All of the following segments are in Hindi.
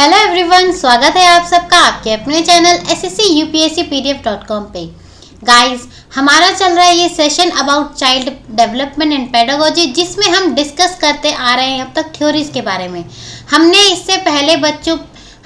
हेलो एवरीवन, स्वागत है आप सबका आपके अपने चैनल sscupscpdf.com पे। गाइस, हमारा चल रहा है ये session about child development and pedagogy, जिसमें हम डिस्कस करते आ रहे हैं अब तक थ्योरीज के बारे में। हमने इससे पहले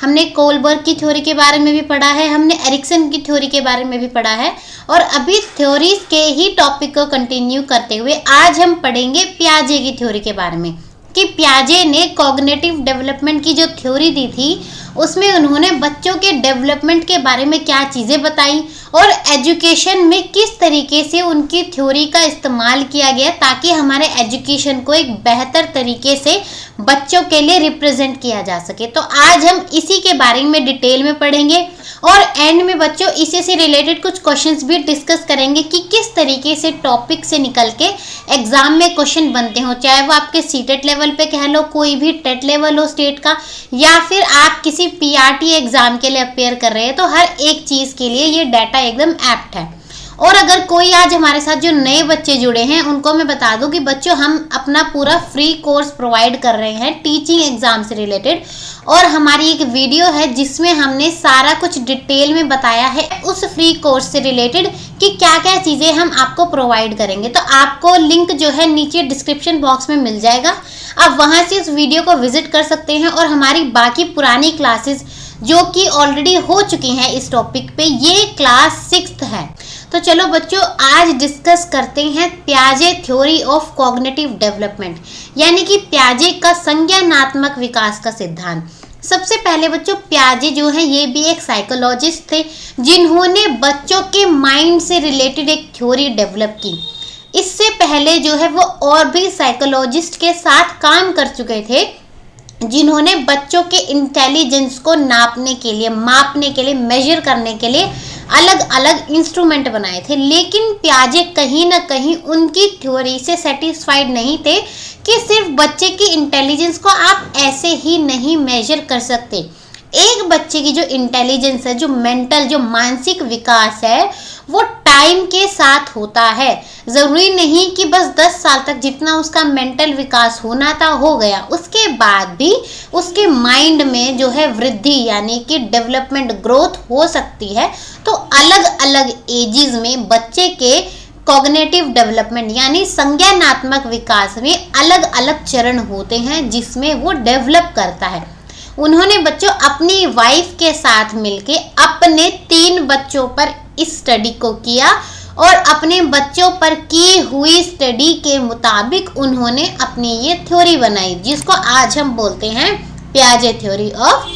हमने कोलबर्ग की थ्योरी के बारे में भी पढ़ा है, हमने एरिक्सन की थ्योरी के बारे में भी पढ़ा है, और अभी थ्योरीज के ही टॉपिक को कंटिन्यू करते हुए आज हम पढ़ेंगे पियाजे की थ्योरी के बारे में। कि पियाजे ने कॉग्निटिव डेवलपमेंट की जो थ्योरी दी थी उसमें उन्होंने बच्चों के डेवलपमेंट के बारे में क्या चीज़ें बताई और एजुकेशन में किस तरीके से उनकी थ्योरी का इस्तेमाल किया गया ताकि हमारे एजुकेशन को एक बेहतर तरीके से बच्चों के लिए रिप्रेजेंट किया जा सके। तो आज हम इसी के बारे में डिटेल में पढ़ेंगे और एंड में बच्चों इसी से रिलेटेड कुछ क्वेश्चंस भी डिस्कस करेंगे कि किस तरीके से टॉपिक से निकल के एग्जाम में क्वेश्चन बनते हो, चाहे वो आपके सीटेट लेवल पे कह लो, कोई भी टेट लेवल हो स्टेट का, या फिर आप किसी पीआरटी एग्जाम के लिए अपेयर कर रहे हैं। तो हर एक चीज़ के लिए ये डाटा एकदम एप्ट है। और अगर कोई आज हमारे साथ जो नए बच्चे जुड़े हैं उनको मैं बता दूं कि बच्चों हम अपना पूरा फ्री कोर्स प्रोवाइड कर रहे हैं टीचिंग एग्जाम से रिलेटेड, और हमारी एक वीडियो है जिसमें हमने सारा कुछ डिटेल में बताया है उस फ्री कोर्स से रिलेटेड कि क्या क्या चीज़ें हम आपको प्रोवाइड करेंगे। तो आपको लिंक जो है नीचे डिस्क्रिप्शन बॉक्स में मिल जाएगा, आप वहाँ से उस वीडियो को विजिट कर सकते हैं। और हमारी बाकी पुरानी क्लासेस जो कि ऑलरेडी हो चुकी हैं इस टॉपिक पे, ये क्लास 6th है। तो चलो बच्चों, आज डिस्कस करते हैं पियाजे थ्योरी ऑफ कॉग्निटिव डेवलपमेंट, यानी कि पियाजे का संज्ञानात्मक विकास का सिद्धांत। सबसे पहले बच्चों, पियाजे जो है ये भी एक साइकोलॉजिस्ट थे जिन्होंने बच्चों के माइंड से रिलेटेड एक थ्योरी डेवलप की। इससे पहले जो है वो और भी साइकोलॉजिस्ट के साथ काम कर चुके थे जिन्होंने बच्चों के इंटेलिजेंस को नापने के लिए, मापने के लिए, मेजर करने के लिए अलग अलग इंस्ट्रूमेंट बनाए थे। लेकिन पियाजे कहीं ना कहीं उनकी थ्योरी से सेटिस्फाइड नहीं थे कि सिर्फ बच्चे की इंटेलिजेंस को आप ऐसे ही नहीं मेजर कर सकते। एक बच्चे की जो इंटेलिजेंस है, जो मेंटल, जो मानसिक विकास है, वो टाइम के साथ होता है। ज़रूरी नहीं कि बस 10 साल तक जितना उसका मेंटल विकास होना था हो गया, उसके बाद भी उसके माइंड में जो है वृद्धि यानी कि डेवलपमेंट, ग्रोथ हो सकती है। तो अलग अलग एजेस में बच्चे के कॉग्निटिव डेवलपमेंट यानी संज्ञानात्मक विकास में अलग अलग चरण होते हैं जिसमें वो डेवलप करता है। उन्होंने बच्चों अपनी वाइफ के साथ मिलके अपने 3 बच्चों पर इस स्टडी को किया और अपने बच्चों पर की हुई स्टडी के मुताबिक उन्होंने अपनी ये थ्योरी बनाई, जिसको आज हम बोलते हैं पियाजे थ्योरी ऑफ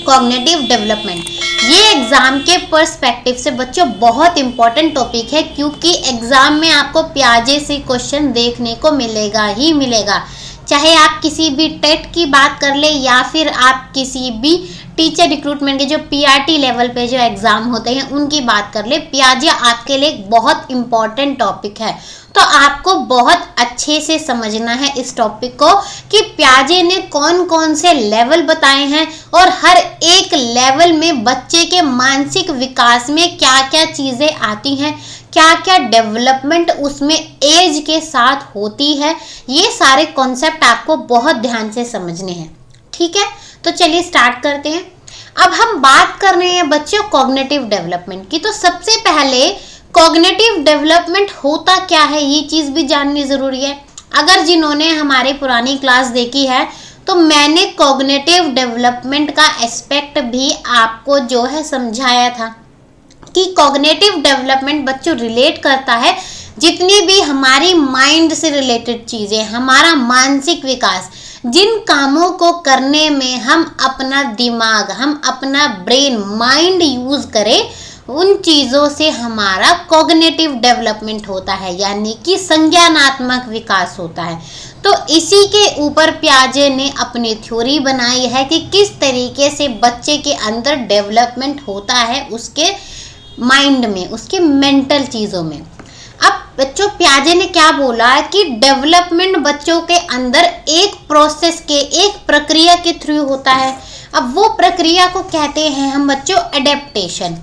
कॉग्निटिव डेवलपमेंट। ये एग्जाम के पर्सपेक्टिव से बच्चों बहुत इंपॉर्टेंट टॉपिक है, क्योंकि एग्जाम में आपको पियाजे से क्वेश्चन देखने को मिलेगा ही मिलेगा। चाहे आप किसी भी टेट की बात कर ले या फिर आप किसी भी टीचर रिक्रूटमेंट के जो पीआरटी लेवल पे जो एग्ज़ाम होते हैं उनकी बात कर ले, पियाजे आपके लिए एक बहुत इम्पॉर्टेंट टॉपिक है। तो आपको बहुत अच्छे से समझना है इस टॉपिक को कि पियाजे ने कौन कौन से लेवल बताए हैं और हर एक लेवल में बच्चे के मानसिक विकास में क्या क्या चीज़ें आती हैं, क्या क्या डेवलपमेंट उसमें एज के साथ होती है। ये सारे कॉन्सेप्ट आपको बहुत ध्यान से समझने हैं, ठीक है। तो चलिए स्टार्ट करते हैं। अब हम बात कर रहे हैं बच्चों कॉग्निटिव डेवलपमेंट की। तो सबसे पहले कॉग्निटिव डेवलपमेंट होता क्या है ये चीज़ भी जाननी ज़रूरी है। अगर जिन्होंने हमारी पुरानी क्लास देखी है तो मैंने कॉग्निटिव डेवलपमेंट का एस्पेक्ट भी आपको जो है समझाया था कि कॉग्निटिव डेवलपमेंट बच्चों रिलेट करता है जितनी भी हमारी माइंड से रिलेटेड चीज़ें, हमारा मानसिक विकास, जिन कामों को करने में हम अपना दिमाग, हम अपना ब्रेन, माइंड यूज़ करें, उन चीज़ों से हमारा कॉग्निटिव डेवलपमेंट होता है, यानी कि संज्ञानात्मक विकास होता है। तो इसी के ऊपर पियाजे ने अपनी थ्योरी बनाई है कि किस तरीके से बच्चे के अंदर डेवलपमेंट होता है, उसके माइंड में, उसके मेंटल चीज़ों में। अब बच्चों पियाजे ने क्या बोला कि डेवलपमेंट बच्चों के अंदर एक प्रोसेस के, एक प्रक्रिया के थ्रू होता है। अब वो प्रक्रिया को कहते हैं हम बच्चों एडेप्टेशन।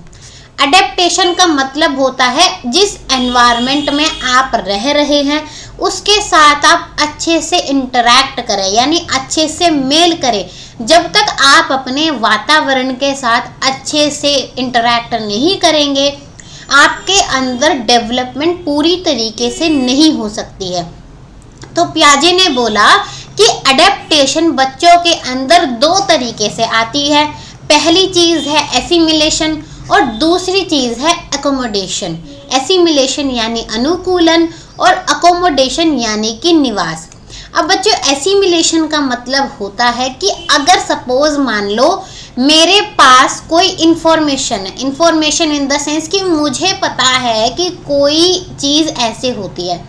एडेप्टेशन का मतलब होता है जिस एनवायरनमेंट में आप रह रहे हैं उसके साथ आप अच्छे से इंटरैक्ट करें, यानी अच्छे से मेल करें, जब तक आप अपने वातावरण के साथ अच्छे से इंटरैक्ट नहीं करेंगे, आपके अंदर डेवलपमेंट पूरी तरीके से नहीं हो सकती है। तो पियाजे ने बोला कि एडेप्टेशन बच्चों के अंदर दो तरीके से आती है। पहली चीज़ है एसिमिलेशन और दूसरी चीज़ है अकोमोडेशन। एसिमिलेशन यानी अनुकूलन और अकोमोडेशन यानी कि निवास। अब बच्चों, एसिमिलेशन का मतलब होता है कि अगर सपोज मान लो मेरे पास कोई इन्फॉर्मेशन है, इन्फॉर्मेशन इन द सेंस कि मुझे पता है कि कोई चीज़ ऐसे होती है।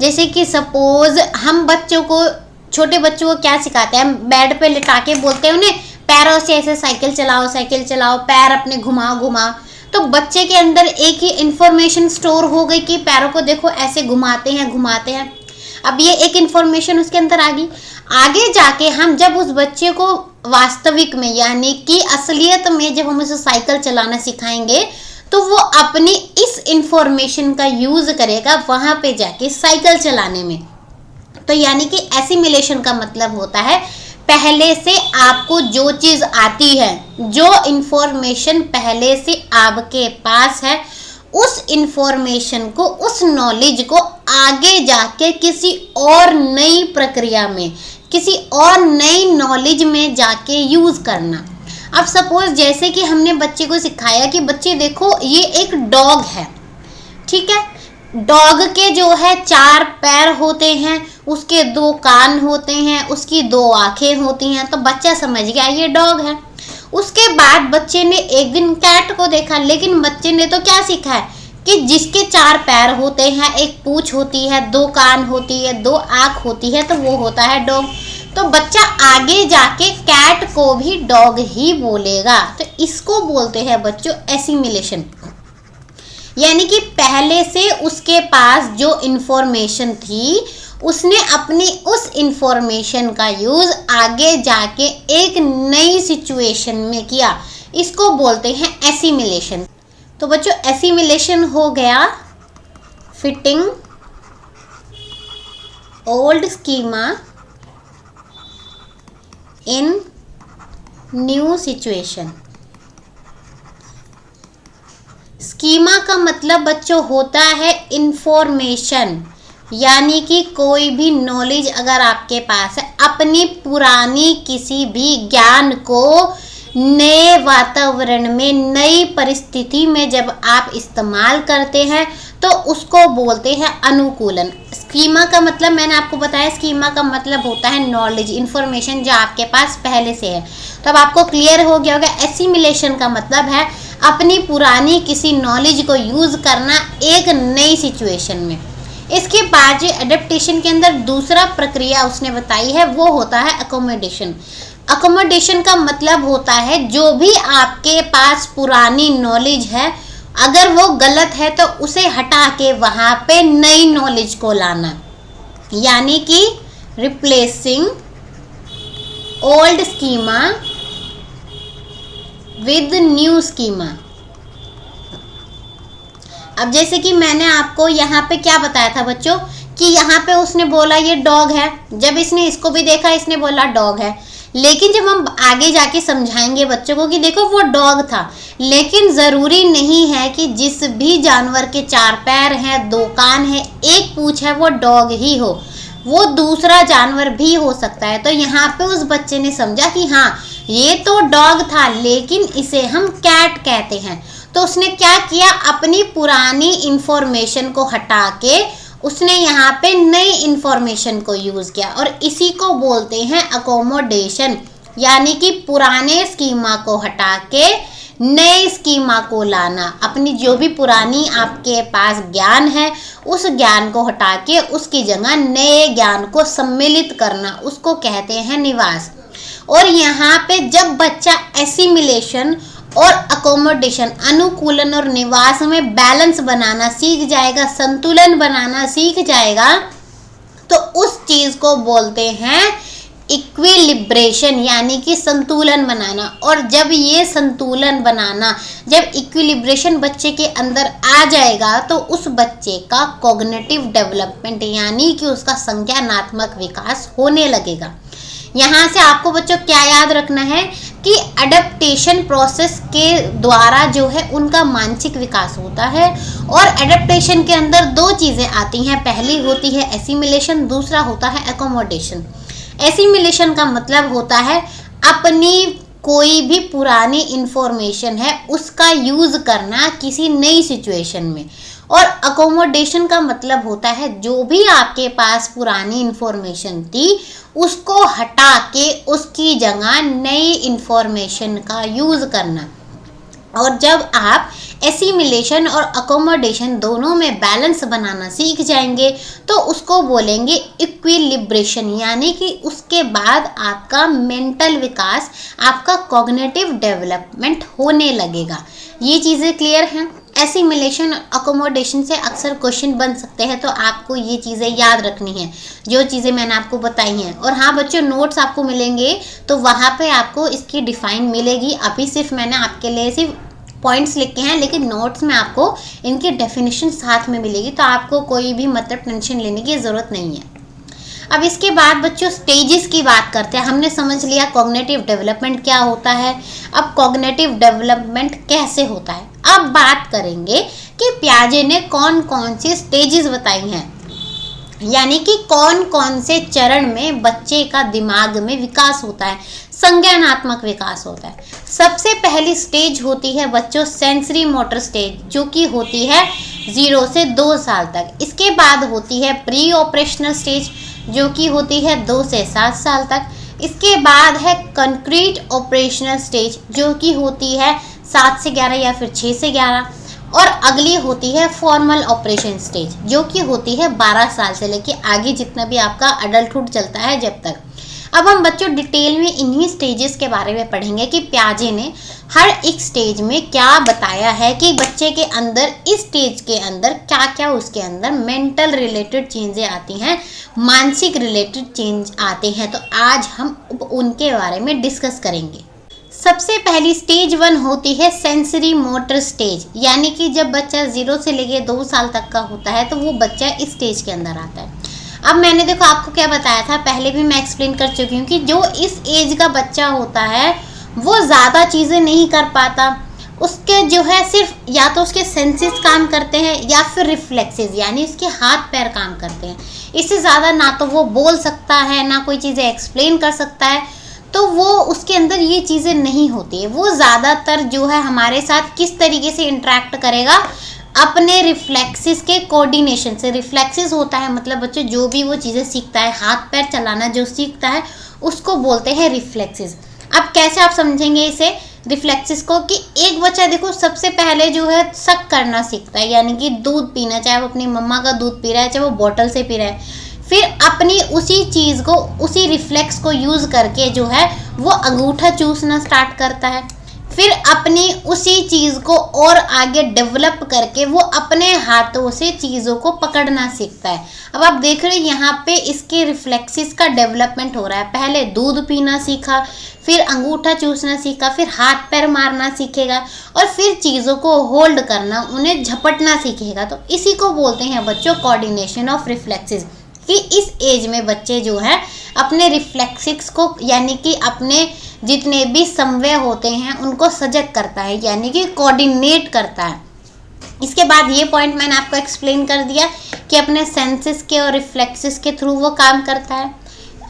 जैसे कि सपोज हम बच्चों को, छोटे बच्चों को क्या सिखाते हैं, बेड पे लिटा के बोलते हैं उन्हें पैरों से ऐसे साइकिल चलाओ, पैर अपने घुमाओ। तो बच्चे के अंदर एक ही इन्फॉर्मेशन स्टोर हो गई कि पैरों को देखो ऐसे घुमाते हैं। अब ये एक इन्फॉर्मेशन उसके अंदर आ गई। आगे जाके हम जब उस बच्चे को वास्तविक में यानी कि असलियत में जब हम उसे साइकिल चलाना सिखाएंगे, तो वो अपनी इस इन्फॉर्मेशन का यूज़ करेगा वहाँ पे जाके साइकिल चलाने में। तो यानी कि एसिमिलेशन का मतलब होता है पहले से आपको जो चीज़ आती है, जो इन्फॉर्मेशन पहले से आपके पास है, उस इन्फॉर्मेशन को, उस नॉलेज को आगे जाके किसी और नई प्रक्रिया में, किसी और नई नॉलेज में जाके यूज़ करना। अब सपोज जैसे कि हमने बच्चे को सिखाया कि बच्चे देखो ये एक डॉग है, ठीक है। डॉग के जो है 4 पैर होते हैं, उसके 2 कान होते हैं, उसकी 2 आंखें होती हैं, तो बच्चा समझ गया ये डॉग है। उसके बाद बच्चे ने एक दिन कैट को देखा, लेकिन बच्चे ने तो क्या सीखा है कि जिसके 4 पैर होते हैं, एक पूंछ होती है, 2 कान होती है, 2 आँख होती है, तो वो होता है डॉग। तो बच्चा आगे जाके कैट को भी डॉग ही बोलेगा। तो इसको बोलते हैं बच्चों एसिमिलेशन। यानी कि पहले से उसके पास जो इन्फॉर्मेशन थी, उसने अपनी उस इन्फॉर्मेशन का यूज़ आगे जाके एक नई सिचुएशन में किया। इसको बोलते हैं एसिमिलेशन। तो बच्चों, एसिमिलेशन हो गया फिटिंग ओल्ड स्कीमा इन न्यू सिचुएशन। स्कीमा का मतलब बच्चों होता है इंफॉर्मेशन, यानी कि कोई भी नॉलेज अगर आपके पास है, अपनी पुरानी किसी भी ज्ञान को नए वातावरण में, नई परिस्थिति में जब आप इस्तेमाल करते हैं, तो उसको बोलते हैं अनुकूलन। स्कीमा का मतलब मैंने आपको बताया, स्कीमा का मतलब होता है नॉलेज, इन्फॉर्मेशन जो आपके पास पहले से है। तो अब आपको क्लियर हो गया होगा एसिमिलेशन का मतलब है अपनी पुरानी किसी नॉलेज को यूज़ करना एक नई सिचुएशन में। इसके बाद जो एडेप्टेशन के अंदर दूसरा प्रक्रिया उसने बताई है वो होता है अकोमोडेशन। अकोमोडेशन का मतलब होता है जो भी आपके पास पुरानी नॉलेज है, अगर वो गलत है तो उसे हटा के वहाँ पे नई नॉलेज को लाना, यानी कि replacing old schema with new schema. अब जैसे कि मैंने आपको यहाँ पे क्या बताया था बच्चों कि यहाँ पे उसने बोला ये डॉग है, जब इसने इसको भी देखा इसने बोला डॉग है, लेकिन जब हम आगे जाके समझाएंगे बच्चों को कि देखो वो डॉग था, लेकिन ज़रूरी नहीं है कि जिस भी जानवर के 4 पैर हैं, 2 कान हैं, 1 पूंछ है वो डॉग ही हो, वो दूसरा जानवर भी हो सकता है। तो यहाँ पे उस बच्चे ने समझा कि हाँ ये तो डॉग था लेकिन इसे हम कैट कहते हैं। तो उसने क्या किया, अपनी पुरानी इंफॉर्मेशन को हटा के उसने यहाँ पे नई इंफॉर्मेशन को यूज़ किया, और इसी को बोलते हैं अकोमोडेशन, यानी कि पुराने स्कीमा को हटा के नए स्कीमा को लाना। अपनी जो भी पुरानी आपके पास ज्ञान है उस ज्ञान को हटा के उसकी जगह नए ज्ञान को सम्मिलित करना, उसको कहते हैं निवास। और यहाँ पे जब बच्चा एसिमिलेशन और अकोमोडेशन, अनुकूलन और निवास में बैलेंस बनाना सीख जाएगा, संतुलन बनाना सीख जाएगा, तो उस चीज़ को बोलते हैं इक्विलिब्रेशन, यानी कि संतुलन बनाना। और जब ये संतुलन बनाना, जब इक्विलिब्रेशन बच्चे के अंदर आ जाएगा, तो उस बच्चे का कॉग्निटिव डेवलपमेंट यानी कि उसका संज्ञानात्मक विकास होने लगेगा। यहाँ से आपको बच्चों क्या याद रखना है कि एडेप्टेशन प्रोसेस के द्वारा जो है उनका मानसिक विकास होता है। और एडेप्टेशन के अंदर दो चीज़ें आती हैं, पहली होती है एसिमिलेशन, दूसरा होता है एकोमोडेशन। एसिमिलेशन का मतलब होता है अपनी कोई भी पुरानी इंफॉर्मेशन है उसका यूज़ करना किसी नई सिचुएशन में। और अकोमोडेशन का मतलब होता है जो भी आपके पास पुरानी इंफॉर्मेशन थी उसको हटा के उसकी जगह नई इंफॉर्मेशन का यूज़ करना। और जब आप एसिमिलेशन और अकोमोडेशन दोनों में बैलेंस बनाना सीख जाएंगे तो उसको बोलेंगे इक्विलिब्रेशन, यानी कि उसके बाद आपका मेंटल विकास, आपका कॉग्निटिव डेवलपमेंट होने लगेगा। ये चीज़ें क्लियर हैं। एसिमिलेशन और अकोमोडेशन से अक्सर क्वेश्चन बन सकते हैं, तो आपको ये चीज़ें याद रखनी है जो चीज़ें मैंने आपको बताई हैं। और हाँ बच्चों, नोट्स आपको मिलेंगे तो वहाँ पे आपको इसकी डिफ़ाइन मिलेगी। अभी सिर्फ मैंने आपके लिए सिर्फ पॉइंट्स लिखे हैं, लेकिन नोट्स में आपको इनकी डेफिनेशन साथ में मिलेगी, तो आपको कोई भी मतलब टेंशन लेने की ज़रूरत नहीं है। अब इसके बाद बच्चों स्टेजेस की बात करते हैं। हमने समझ लिया कॉग्निटिव डेवलपमेंट क्या होता है, अब कॉग्निटिव डेवलपमेंट कैसे होता है। अब बात करेंगे कि पियाजे ने कौन कौन सी स्टेजेस बताई हैं, यानी कि कौन कौन से चरण में बच्चे का दिमाग में विकास होता है, संज्ञानात्मक विकास होता है। सबसे पहली स्टेज होती है बच्चों सेंसरी मोटर स्टेज, जो कि होती है 0 से 2 साल तक। इसके बाद होती है प्री ऑपरेशनल स्टेज, जो कि होती है 2 से 7 साल तक। इसके बाद है कंक्रीट ऑपरेशनल स्टेज, जो कि होती है 7 से 11 या फिर 6 से 11। और अगली होती है फॉर्मल ऑपरेशन स्टेज, जो कि होती है 12 साल से लेके आगे जितना भी आपका अडल्टहुड चलता है जब तक। अब हम बच्चों डिटेल में इन्हीं स्टेजेस के बारे में पढ़ेंगे कि पियाजे ने हर एक स्टेज में क्या बताया है कि बच्चे के अंदर इस स्टेज के अंदर क्या क्या उसके अंदर मेंटल रिलेटेड चेंजें आती हैं, मानसिक रिलेटेड चेंज आते हैं। तो आज हम उनके बारे में डिस्कस करेंगे। सबसे पहली स्टेज 1 होती है सेंसरी मोटर स्टेज, यानी कि जब बच्चा 0 से लेके 2 साल तक का होता है तो वो बच्चा इस स्टेज के अंदर आता है। अब मैंने देखो आपको क्या बताया था, पहले भी मैं एक्सप्लेन कर चुकी हूँ कि जो इस एज का बच्चा होता है वो ज़्यादा चीज़ें नहीं कर पाता। उसके जो है सिर्फ या तो उसके सेंसेस काम करते हैं या फिर रिफ्लेक्सेस, यानी उसके हाथ पैर काम करते हैं। इससे ज़्यादा ना तो वो बोल सकता है, ना कोई चीज़ें एक्सप्लेन कर सकता है, तो वो उसके अंदर ये चीज़ें नहीं होती है। वो ज़्यादातर जो है हमारे साथ किस तरीके से इंटरेक्ट करेगा, अपने रिफ्लेक्सेस के कोऑर्डिनेशन से। रिफ्लेक्सेस होता है मतलब बच्चों जो भी वो चीज़ें सीखता है, हाथ पैर चलाना जो सीखता है उसको बोलते हैं रिफ्लेक्सेस। अब कैसे आप समझेंगे इसे रिफ्लेक्सेस को, कि एक बच्चा देखो सबसे पहले जो है सक करना सीखता है, यानी कि दूध पीना, चाहे वो अपनी मम्मा का दूध पी रहा है चाहे वो बॉटल से पी रहा है। फिर अपनी उसी चीज़ को, उसी रिफ्लेक्स को यूज़ करके जो है वो अंगूठा चूसना स्टार्ट करता है। फिर अपनी उसी चीज़ को और आगे डेवलप करके वो अपने हाथों से चीज़ों को पकड़ना सीखता है। अब आप देख रहे हैं यहाँ पे इसके रिफ्लेक्सेस का डेवलपमेंट हो रहा है। पहले दूध पीना सीखा, फिर अंगूठा चूसना सीखा, फिर हाथ पैर मारना सीखेगा और फिर चीज़ों को होल्ड करना, उन्हें झपटना सीखेगा। तो इसी को बोलते हैं बच्चों कोऑर्डिनेशन ऑफ रिफ्लेक्सेस, कि इस एज में बच्चे जो है अपने रिफ्लेक्सिक्स को, यानी कि अपने जितने भी समवय होते हैं उनको सजग करता है, यानी कि कोऑर्डिनेट करता है। इसके बाद ये पॉइंट मैंने आपको एक्सप्लेन कर दिया कि अपने सेंसेस के और रिफ्लेक्सेस के थ्रू वो काम करता है।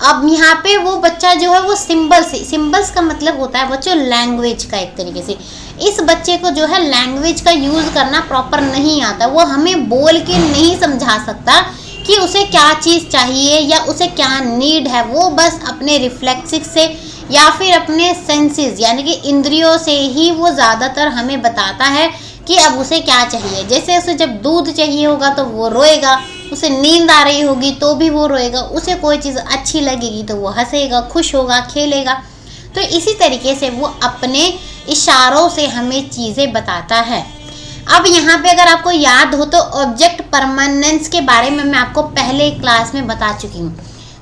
अब यहाँ पे वो बच्चा जो है वो सिंबल्स का मतलब होता है बच्चों लैंग्वेज का। एक तरीके से इस बच्चे को जो है लैंग्वेज का यूज़ करना प्रॉपर नहीं आता। वो हमें बोल के नहीं समझा सकता कि उसे क्या चीज़ चाहिए या उसे क्या नीड है। वो बस अपने रिफ्लेक्सिक्स से या फिर अपने सेंसेस यानी कि इंद्रियों से ही वो ज़्यादातर हमें बताता है कि अब उसे क्या चाहिए। जैसे उसे जब दूध चाहिए होगा तो वो रोएगा, उसे नींद आ रही होगी तो भी वो रोएगा, उसे कोई चीज़ अच्छी लगेगी तो वो हंसेगा, खुश होगा, खेलेगा। तो इसी तरीके से वो अपने इशारों से हमें चीज़ें बताता है। अब यहाँ पे अगर आपको याद हो तो ऑब्जेक्ट परमानेंस के बारे में मैं आपको पहले क्लास में बता चुकी हूँ।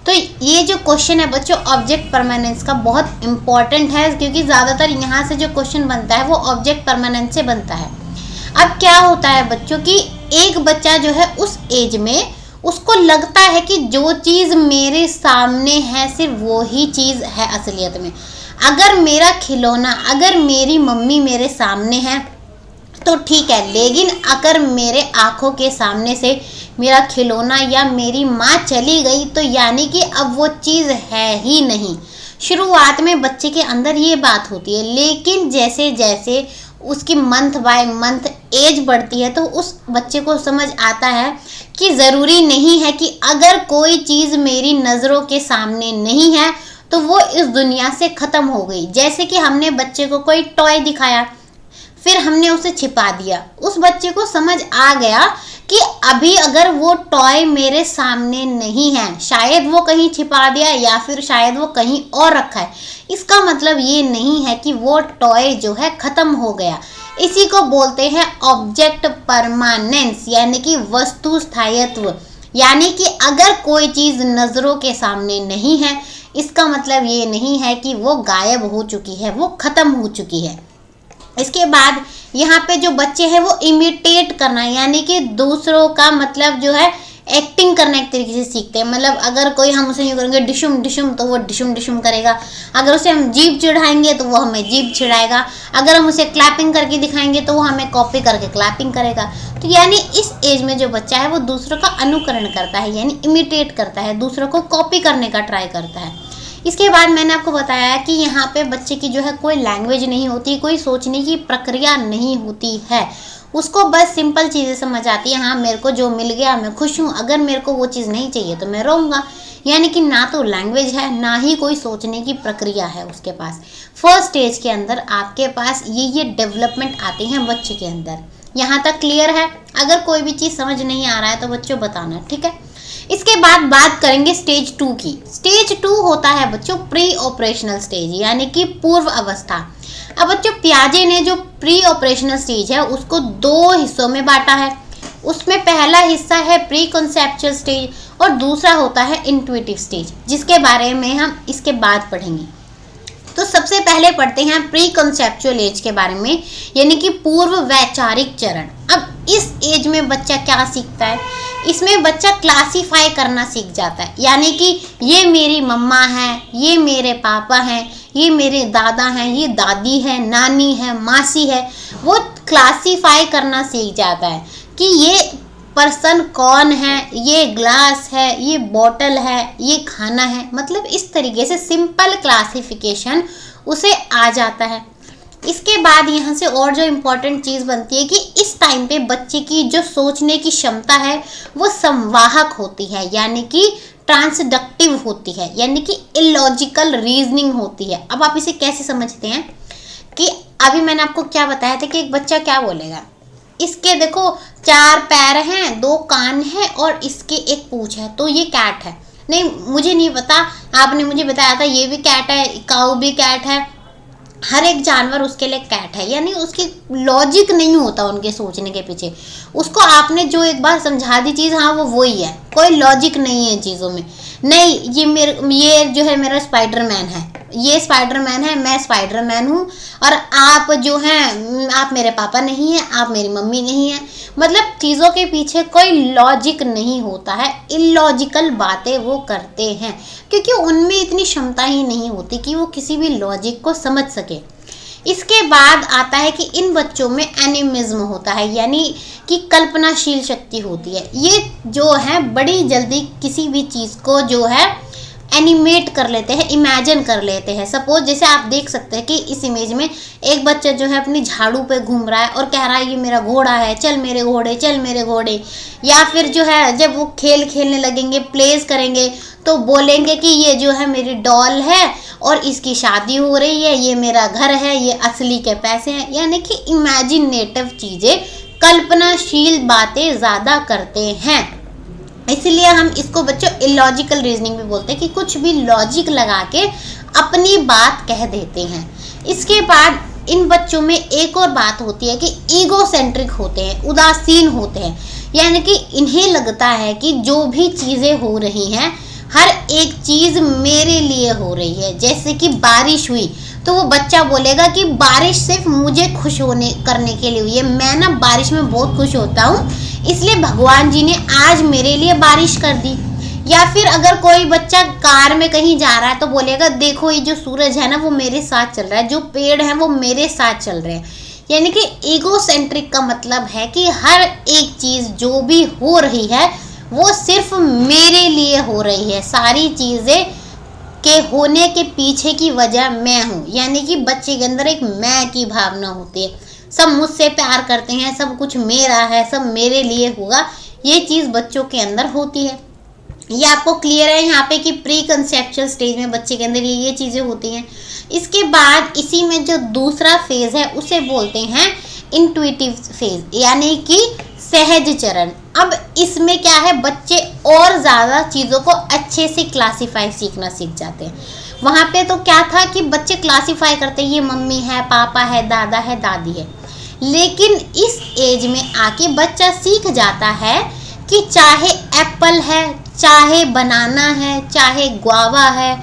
तो ये जो क्वेश्चन है बच्चों ऑब्जेक्ट परमानेंस का बहुत इम्पॉर्टेंट है, क्योंकि ज़्यादातर यहाँ से जो क्वेश्चन बनता है वो ऑब्जेक्ट परमानेंस से बनता है। अब क्या होता है बच्चों कि एक बच्चा जो है उस एज में उसको लगता है कि जो चीज़ मेरे सामने है सिर्फ वो ही चीज़ है असलियत में। अगर मेरा खिलौना, अगर मेरी मम्मी मेरे सामने है तो ठीक है, लेकिन अगर मेरे आँखों के सामने से मेरा खिलौना या मेरी माँ चली गई तो यानी कि अब वो चीज़ है ही नहीं। शुरुआत में बच्चे के अंदर ये बात होती है, लेकिन जैसे जैसे उसकी मंथ बाय मंथ एज बढ़ती है तो उस बच्चे को समझ आता है कि ज़रूरी नहीं है कि अगर कोई चीज़ मेरी नज़रों के सामने नहीं है तो वो इस दुनिया से ख़त्म हो गई। जैसे कि हमने बच्चे को कोई टॉय दिखाया, फिर हमने उसे छिपा दिया, उस बच्चे को समझ आ गया कि अभी अगर वो टॉय मेरे सामने नहीं है, शायद वो कहीं छिपा दिया या फिर शायद वो कहीं और रखा है, इसका मतलब ये नहीं है कि वो टॉय जो है ख़त्म हो गया। इसी को बोलते हैं ऑब्जेक्ट परमानेंस, यानी कि वस्तु स्थायित्व। यानी कि अगर कोई चीज़ नज़रों के सामने नहीं है, इसका मतलब ये नहीं है कि वो गायब हो चुकी है, वो ख़त्म हो चुकी है। इसके बाद यहाँ पे जो बच्चे हैं वो इमिटेट करना, यानी कि दूसरों का मतलब जो है एक्टिंग करना एक तरीके से सीखते हैं। मतलब अगर कोई हम उसे यूँ करेंगे डिशुम डिशुम तो वो डिशुम डिशुम करेगा, अगर उसे हम जीभ चिढ़ाएंगे तो वो हमें जीभ चिढ़ाएगा, अगर हम उसे क्लैपिंग करके दिखाएंगे तो वो हमें कॉपी करके क्लैपिंग करेगा। तो यानी इस एज में जो बच्चा है वो दूसरों का अनुकरण करता है, यानी इमिटेट करता है, दूसरों को कॉपी करने का ट्राई करता है। इसके बाद मैंने आपको बताया कि यहाँ पे बच्चे की जो है कोई लैंग्वेज नहीं होती, कोई सोचने की प्रक्रिया नहीं होती है, उसको बस सिंपल चीज़ें समझ आती है। हाँ, मेरे को जो मिल गया मैं खुश हूँ, अगर मेरे को वो चीज़ नहीं चाहिए तो मैं रोऊंगा। यानी कि ना तो लैंग्वेज है ना ही कोई सोचने की प्रक्रिया है उसके पास। फर्स्ट स्टेज के अंदर आपके पास ये डेवलपमेंट आती हैं बच्चे के अंदर। यहाँ तक क्लियर है? अगर कोई भी चीज़ समझ नहीं आ रहा है तो बच्चों बताना, ठीक है। इसके बाद बात करेंगे स्टेज 2 की। स्टेज 2 होता है बच्चों प्री ऑपरेशनल स्टेज, यानी कि पूर्व अवस्था। अब बच्चों पियाजे ने जो प्री ऑपरेशनल स्टेज है उसको 2 हिस्सों में बांटा है। उसमें पहला हिस्सा है प्री कॉन्सेप्चुअल स्टेज और दूसरा होता है इंट्यूटिव स्टेज, जिसके बारे में हम इसके बाद पढ़ेंगे। तो सबसे पहले पढ़ते हैं प्री कॉन्सेप्चुअल एज के बारे में, यानी कि पूर्व वैचारिक चरण। अब इस एज में बच्चा क्या सीखता है? इसमें बच्चा क्लासीफाई करना सीख जाता है, यानी कि ये मेरी मम्मा है, ये मेरे पापा हैं, ये मेरे दादा हैं, ये दादी है, नानी है, मासी है। वो क्लासीफाई करना सीख जाता है कि ये पर्सन कौन है, ये ग्लास है, ये बॉटल है, ये खाना है। मतलब इस तरीके से सिंपल क्लासिफिकेशन उसे आ जाता है। इसके बाद यहाँ से और जो इम्पोर्टेंट चीज़ बनती है कि इस टाइम पे बच्चे की जो सोचने की क्षमता है वो संवाहक होती है, यानी कि ट्रांसडक्टिव होती है, यानी कि इलॉजिकल रीजनिंग होती है। अब आप इसे कैसे समझते हैं कि अभी मैंने आपको क्या बताया था कि एक बच्चा क्या बोलेगा, इसके देखो 4 पैर हैं, 2 कान हैं और इसके एक पूंछ है, तो ये कैट है। नहीं, मुझे नहीं पता, आपने मुझे बताया था ये भी कैट है, काऊ भी कैट है, हर एक जानवर उसके लिए कैट है। यानी उसकी लॉजिक नहीं होता उनके सोचने के पीछे। उसको आपने जो एक बार समझा दी चीज़, हाँ वो वही है, कोई लॉजिक नहीं है चीज़ों में। नहीं, ये जो है मेरा स्पाइडरमैन है, ये स्पाइडरमैन है, मैं स्पाइडरमैन हूँ, और आप जो हैं आप मेरे पापा नहीं हैं, आप मेरी मम्मी नहीं हैं। मतलब चीज़ों के पीछे कोई लॉजिक नहीं होता है, इलॉजिकल बातें वो करते हैं क्योंकि उनमें इतनी क्षमता ही नहीं होती कि वो किसी भी लॉजिक को समझ सके। इसके बाद आता है कि इन बच्चों में एनिमिज्म होता है, यानी कि कल्पनाशील शक्ति होती है। ये जो है बड़ी जल्दी किसी भी चीज़ को जो है एनिमेट कर लेते हैं, इमेजिन कर लेते हैं। सपोज जैसे आप देख सकते हैं कि इस इमेज में एक बच्चा जो है अपनी झाड़ू पे घूम रहा है और कह रहा है ये मेरा घोड़ा है, चल मेरे घोड़े, चल मेरे घोड़े। या फिर जो है जब वो खेलने लगेंगे, प्लेस करेंगे, तो बोलेंगे कि ये जो है मेरी डॉल है और इसकी शादी हो रही है, ये मेरा घर है, ये असली के पैसे हैं। यानी कि इमेजिनेटिव चीज़ें, कल्पनाशील बातें ज़्यादा करते हैं। इसलिए हम इसको बच्चों इलॉजिकल रीजनिंग भी बोलते हैं कि कुछ भी लॉजिक लगा के अपनी बात कह देते हैं। इसके बाद इन बच्चों में एक और बात होती है कि ईगोसेंट्रिक होते हैं, उदासीन होते हैं। यानी कि इन्हें लगता है कि जो भी चीज़ें हो रही हैं हर एक चीज़ मेरे लिए हो रही है। जैसे कि बारिश हुई तो वो बच्चा बोलेगा कि बारिश सिर्फ मुझे खुश होने करने के लिए हुई है, मैं ना बारिश में बहुत खुश होता हूँ, इसलिए भगवान जी ने आज मेरे लिए बारिश कर दी। या फिर अगर कोई बच्चा कार में कहीं जा रहा है तो बोलेगा देखो ये जो सूरज है ना वो मेरे साथ चल रहा है, जो पेड़ है वो मेरे साथ चल रहे हैं। यानी कि ईगोसेंट्रिक का मतलब है कि हर एक चीज़ जो भी हो रही है वो सिर्फ मेरे लिए हो रही है, सारी चीज़ें के होने के पीछे की वजह मैं हूँ। यानी कि बच्चे के अंदर एक मैं की भावना होती है, सब मुझसे प्यार करते हैं, सब कुछ मेरा है, सब मेरे लिए होगा, ये चीज़ बच्चों के अंदर होती है। ये आपको क्लियर है यहाँ पे कि प्री कंसेप्चुअल स्टेज में बच्चे के अंदर ये चीज़ें होती हैं। इसके बाद इसी में जो दूसरा फेज है उसे बोलते हैं इंट्यूटिव फेज, यानी कि सहज चरण। अब इसमें क्या है, बच्चे और ज़्यादा चीज़ों को अच्छे से क्लासीफाई सीखना सीख जाते हैं। वहाँ पे तो क्या था कि बच्चे क्लासीफाई करते हैं, ये मम्मी है, पापा है, दादा है, दादी है। लेकिन इस एज में आके बच्चा सीख जाता है कि चाहे एप्पल है, चाहे बनाना है, चाहे गुआवा है,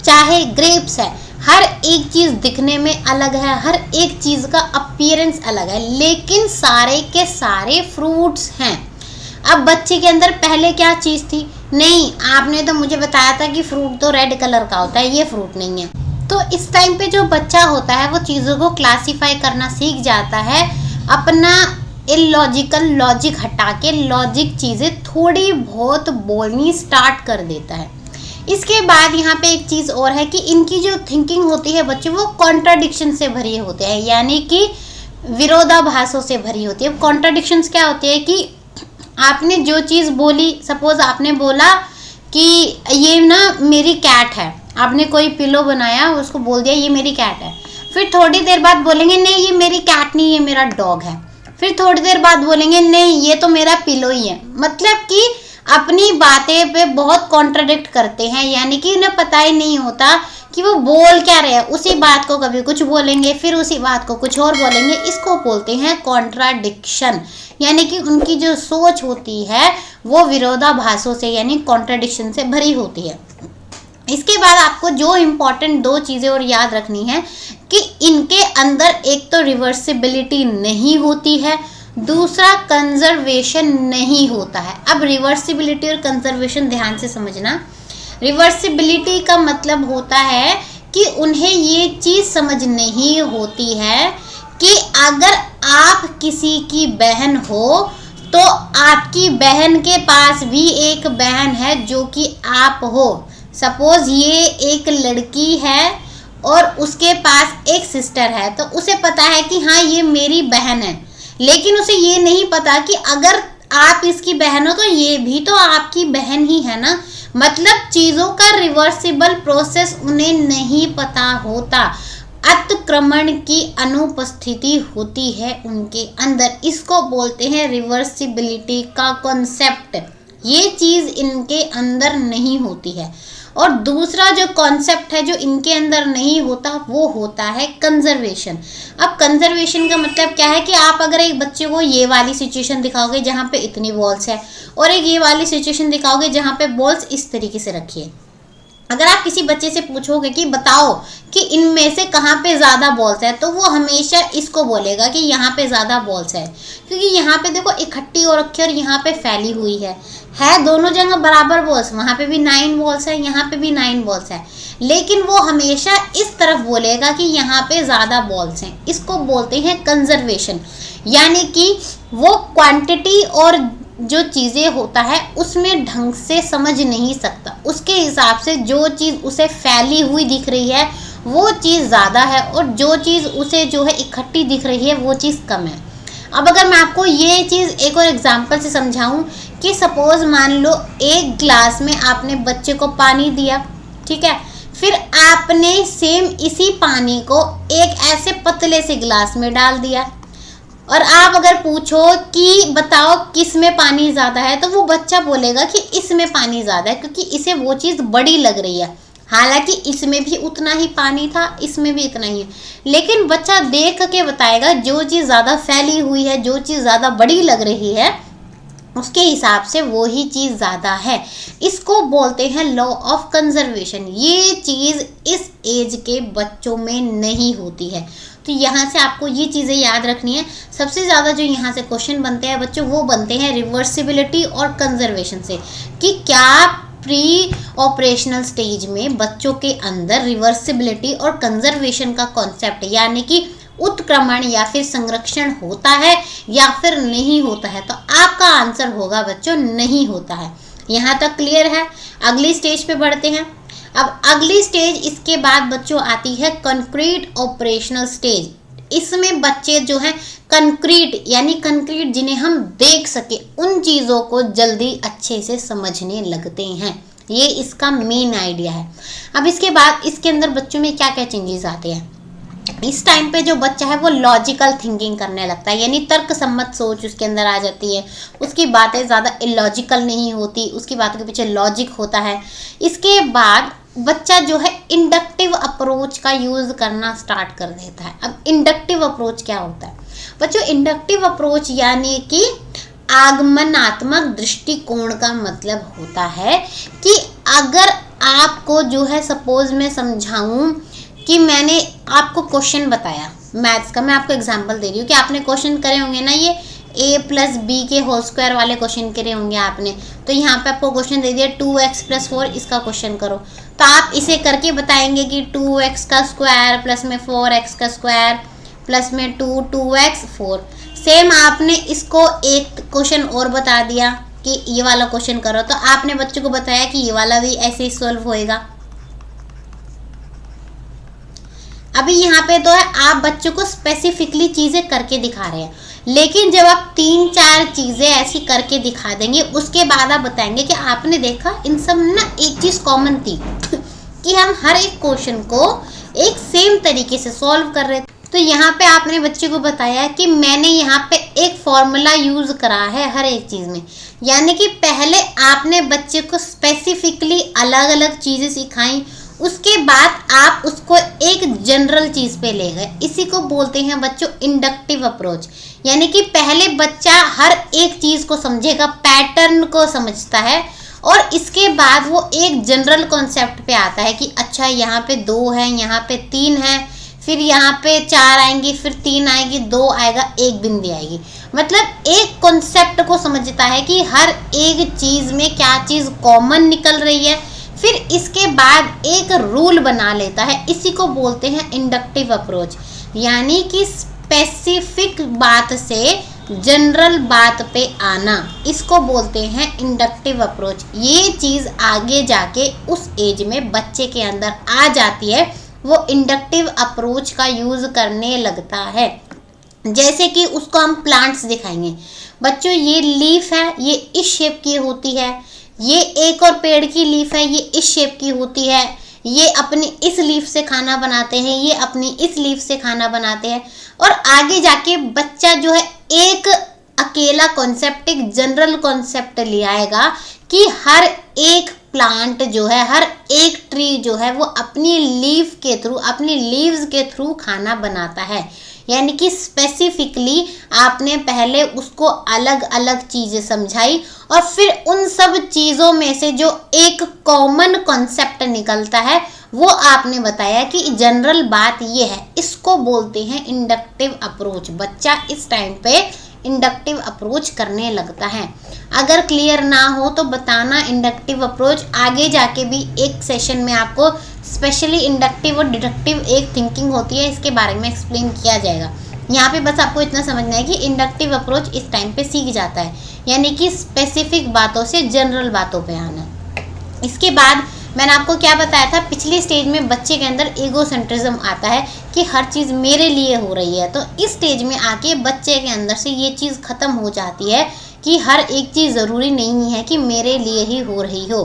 चाहे ग्रेप्स है, हर एक चीज़ दिखने में अलग है, हर एक चीज़ का अपीयरेंस अलग है, लेकिन सारे के सारे फ्रूट्स हैं। अब बच्चे के अंदर पहले क्या चीज़ थी, नहीं आपने तो मुझे बताया था कि फ्रूट तो रेड कलर का होता है, ये फ्रूट नहीं है। तो इस टाइम पे जो बच्चा होता है वो चीज़ों को क्लासीफाई करना सीख जाता है, अपना इलॉजिकल लॉजिक हटा के लॉजिक चीज़ें थोड़ी बहुत बोलनी स्टार्ट कर देता है। इसके बाद यहाँ पे एक चीज़ और है कि इनकी जो थिंकिंग होती है बच्चे, वो कॉन्ट्राडिक्शन से भरी होते हैं, यानी कि विरोधाभासों से भरी होती है। कॉन्ट्राडिक्शंस क्या होती है कि आपने जो चीज़ बोली, सपोज आपने बोला कि ये ना मेरी कैट है, आपने कोई पिलो बनाया उसको बोल दिया ये मेरी कैट है, फिर थोड़ी देर बाद बोलेंगे नहीं ये मेरी कैट नहीं, ये मेरा डॉग है, फिर थोड़ी देर बाद बोलेंगे नहीं ये तो मेरा पिलो ही है। मतलब कि अपनी बातें पे बहुत कॉन्ट्राडिक्ट करते हैं, यानी कि उन्हें पता ही नहीं होता कि वो बोल क्या रहे हैं। उसी बात को कभी कुछ बोलेंगे, फिर उसी बात को कुछ और बोलेंगे, इसको बोलते हैं कॉन्ट्राडिक्शन। यानी कि उनकी जो सोच होती है वो विरोधाभासों से यानी कॉन्ट्राडिक्शन से भरी होती है। इसके बाद आपको जो इम्पोर्टेंट दो चीज़ें और याद रखनी है कि इनके अंदर एक तो रिवर्सिबिलिटी नहीं होती है, दूसरा कंजर्वेशन नहीं होता है। अब रिवर्सिबिलिटी और कंजर्वेशन ध्यान से समझना। रिवर्सिबिलिटी का मतलब होता है कि उन्हें ये चीज़ समझ नहीं होती है कि अगर आप किसी की बहन हो तो आपकी बहन के पास भी एक बहन है जो कि आप हो। सपोज ये एक लड़की है और उसके पास एक सिस्टर है, तो उसे पता है कि हाँ ये मेरी बहन है, लेकिन उसे ये नहीं पता कि अगर आप इसकी बहन हो तो ये भी तो आपकी बहन ही है ना। मतलब चीज़ों का रिवर्सिबल प्रोसेस उन्हें नहीं पता होता, अतिक्रमण की अनुपस्थिति होती है उनके अंदर। इसको बोलते हैं रिवर्सिबिलिटी का कॉन्सेप्ट। ये चीज़ इनके अंदर नहीं होती है। और दूसरा जो कॉन्सेप्ट है जो इनके अंदर नहीं होता वो होता है कंजर्वेशन। अब कंजर्वेशन का मतलब क्या है कि आप अगर एक बच्चे को ये वाली सिचुएशन दिखाओगे जहाँ पे इतनी बॉल्स है और एक ये वाली सिचुएशन दिखाओगे जहाँ पे बॉल्स इस तरीके से रखिए, अगर आप किसी बच्चे से पूछोगे कि बताओ कि इनमें से कहाँ पे ज़्यादा बॉल्स है, तो वो हमेशा इसको बोलेगा कि यहाँ पे ज़्यादा बॉल्स है, क्योंकि यहाँ पे देखो इकट्ठी हो रखी है और यहाँ पे फैली हुई है दोनों जगह बराबर बॉल्स। वहाँ पे भी 9 बॉल्स है, यहाँ पे भी 9 बॉल्स है, लेकिन वो हमेशा इस तरफ बोलेगा कि यहाँ पे ज़्यादा बॉल्स हैं। इसको बोलते हैं कंजर्वेशन। यानी कि वो क्वांटिटी और जो चीज़ें होता है उसमें ढंग से समझ नहीं सकता, उसके हिसाब से जो चीज़ उसे फैली हुई दिख रही है वो चीज़ ज़्यादा है और जो चीज़ उसे जो है इकट्ठी दिख रही है वो चीज़ कम है। अब अगर मैं आपको ये चीज़ एक और एग्जांपल से समझाऊं कि सपोज़ मान लो एक ग्लास में आपने बच्चे को पानी दिया, ठीक है, फिर आपने सेम इसी पानी को एक ऐसे पतले से ग्लास में डाल दिया और आप अगर पूछो कि बताओ किस में पानी ज़्यादा है, तो वो बच्चा बोलेगा कि इसमें पानी ज़्यादा है क्योंकि इसे वो चीज़ बड़ी लग रही है। हालांकि इसमें भी उतना ही पानी था, इसमें भी इतना ही है, लेकिन बच्चा देख के बताएगा जो चीज़ ज़्यादा फैली हुई है, जो चीज़ ज़्यादा बड़ी लग रही है उसके हिसाब से वो ही चीज़ ज़्यादा है। इसको बोलते हैं लॉ ऑफ कंजर्वेशन। ये चीज़ इस एज के बच्चों में नहीं होती है। तो यहाँ से आपको ये चीज़ें याद रखनी है। सबसे ज़्यादा जो यहाँ से क्वेश्चन बनते हैं बच्चों, वो बनते हैं रिवर्सिबिलिटी और कंजर्वेशन से, कि क्या प्री ऑपरेशनल स्टेज में बच्चों के अंदर रिवर्सिबिलिटी और कंजर्वेशन का कॉन्सेप्ट यानी कि उत्क्रमण या फिर संरक्षण होता है या फिर नहीं होता है। तो आपका आंसर होगा बच्चों नहीं होता है। यहाँ तक क्लियर है। अगली स्टेज पे बढ़ते हैं। अब अगली स्टेज इसके बाद बच्चों आती है कंक्रीट ऑपरेशनल स्टेज। इसमें बच्चे जो हैं कंक्रीट यानी कंक्रीट जिन्हें हम देख सके उन चीज़ों को जल्दी अच्छे से समझने लगते हैं। ये इसका मेन आइडिया है। अब इसके बाद इसके अंदर बच्चों में क्या क्या चेंजेस आते हैं। इस टाइम पे जो बच्चा है वो लॉजिकल थिंकिंग करने लगता है, यानी तर्क सम्मत सोच उसके अंदर आ जाती है। उसकी बातें ज़्यादा इलॉजिकल नहीं होती, उसकी बातों के पीछे लॉजिक होता है। इसके बाद बच्चा जो है इंडक्टिव अप्रोच का यूज़ करना स्टार्ट कर देता है। अब इंडक्टिव अप्रोच क्या होता है बच्चों? इंडक्टिव अप्रोच यानी कि आगमनात्मक दृष्टिकोण का मतलब होता है कि अगर आपको जो है सपोज मैं समझाऊं कि मैंने आपको क्वेश्चन बताया मैथ्स का, मैं आपको एग्जांपल दे रही हूँ कि आपने क्वेश्चन करे होंगे ना, ये a+b के होल स्क्वायर वाले क्वेश्चन करे होंगे आपने। तो यहाँ पे आपको क्वेश्चन दे दिया 2x + 4, इसका क्वेश्चन करो। तो आप इसे करके बताएंगे कि 2x का स्क्वायर प्लस में 4x का स्क्वायर प्लस में 2x 4। सेम आपने इसको एक क्वेश्चन और बता दिया कि ये वाला क्वेश्चन करो, तो आपने बच्चों को बताया कि ये वाला भी ऐसे ही सॉल्व होएगा। अभी यहाँ पे तो है आप बच्चों को स्पेसिफिकली चीज़ें करके दिखा रहे हैं, लेकिन जब आप 3-4 चीज़ें ऐसी करके दिखा देंगे उसके बाद आप बताएंगे कि आपने देखा इन सब में ना एक चीज़ कॉमन थी कि हम हर एक क्वेश्चन को एक सेम तरीके से सॉल्व कर रहे थे। तो यहाँ पे आपने बच्चे को बताया कि मैंने यहाँ पे एक फॉर्मूला यूज़ करा है हर एक चीज़ में, यानी कि पहले आपने बच्चे को स्पेसिफिकली अलग अलग चीज़ें सिखाई, उसके बाद आप उसको एक जनरल चीज़ पे ले गए। इसी को बोलते हैं बच्चों इंडक्टिव अप्रोच, यानी कि पहले बच्चा हर एक चीज़ को समझेगा, पैटर्न को समझता है, और इसके बाद वो एक जनरल कॉन्सेप्ट पे आता है कि अच्छा यहाँ पे 2 है, यहाँ पे 3 है, फिर यहाँ पे 4 आएंगी, फिर 3 आएगी, 2 आएगा, 1 बिंदी आएगी। मतलब एक कॉन्सेप्ट को समझता है कि हर एक चीज़ में क्या चीज़ कॉमन निकल रही है, फिर इसके बाद एक रूल बना लेता है। इसी को बोलते हैं इंडक्टिव अप्रोच, यानी कि स्पेसिफिक बात से जनरल बात पे आना, इसको बोलते हैं इंडक्टिव अप्रोच। ये चीज़ आगे जाके उस एज में बच्चे के अंदर आ जाती है, वो इंडक्टिव अप्रोच का यूज़ करने लगता है। जैसे कि उसको हम प्लांट्स दिखाएंगे, बच्चों ये लीफ है, ये इस शेप की होती है, ये एक और पेड़ की लीफ है, ये इस शेप की होती है, ये अपनी इस लीफ से खाना बनाते हैं, ये अपनी इस लीफ से खाना बनाते हैं। और आगे जाके बच्चा जो है एक अकेला कॉन्सेप्ट, एक जनरल कॉन्सेप्ट ले आएगा कि हर एक प्लांट जो है, हर एक ट्री जो है वो अपनी लीफ के थ्रू, अपनी लीव्स के थ्रू खाना बनाता है। यानी कि स्पेसिफिकली आपने पहले उसको अलग अलग चीज़ें समझाई और फिर उन सब चीज़ों में से जो एक कॉमन कॉन्सेप्ट निकलता है वो आपने बताया कि जनरल बात ये है। इसको बोलते हैं इंडक्टिव अप्रोच। बच्चा इस टाइम पे इंडक्टिव अप्रोच करने लगता है। अगर क्लियर ना हो तो बताना। इंडक्टिव अप्रोच आगे जाके भी एक सेशन में आपको स्पेशली इंडक्टिव और डिडक्टिव एक थिंकिंग होती है, इसके बारे में एक्सप्लेन किया जाएगा। यहाँ पे बस आपको इतना समझना है कि इंडक्टिव अप्रोच इस टाइम पे सीख जाता है, यानी कि स्पेसिफिक बातों से जनरल बातों पे आना। इसके बाद मैंने आपको क्या बताया था, पिछली स्टेज में बच्चे के अंदर ईगोसेंट्रिज्म आता है कि हर चीज़ मेरे लिए हो रही है। तो इस स्टेज में आके बच्चे के अंदर से ये चीज़ ख़त्म हो जाती है कि हर एक चीज़ ज़रूरी नहीं है कि मेरे लिए ही हो रही हो।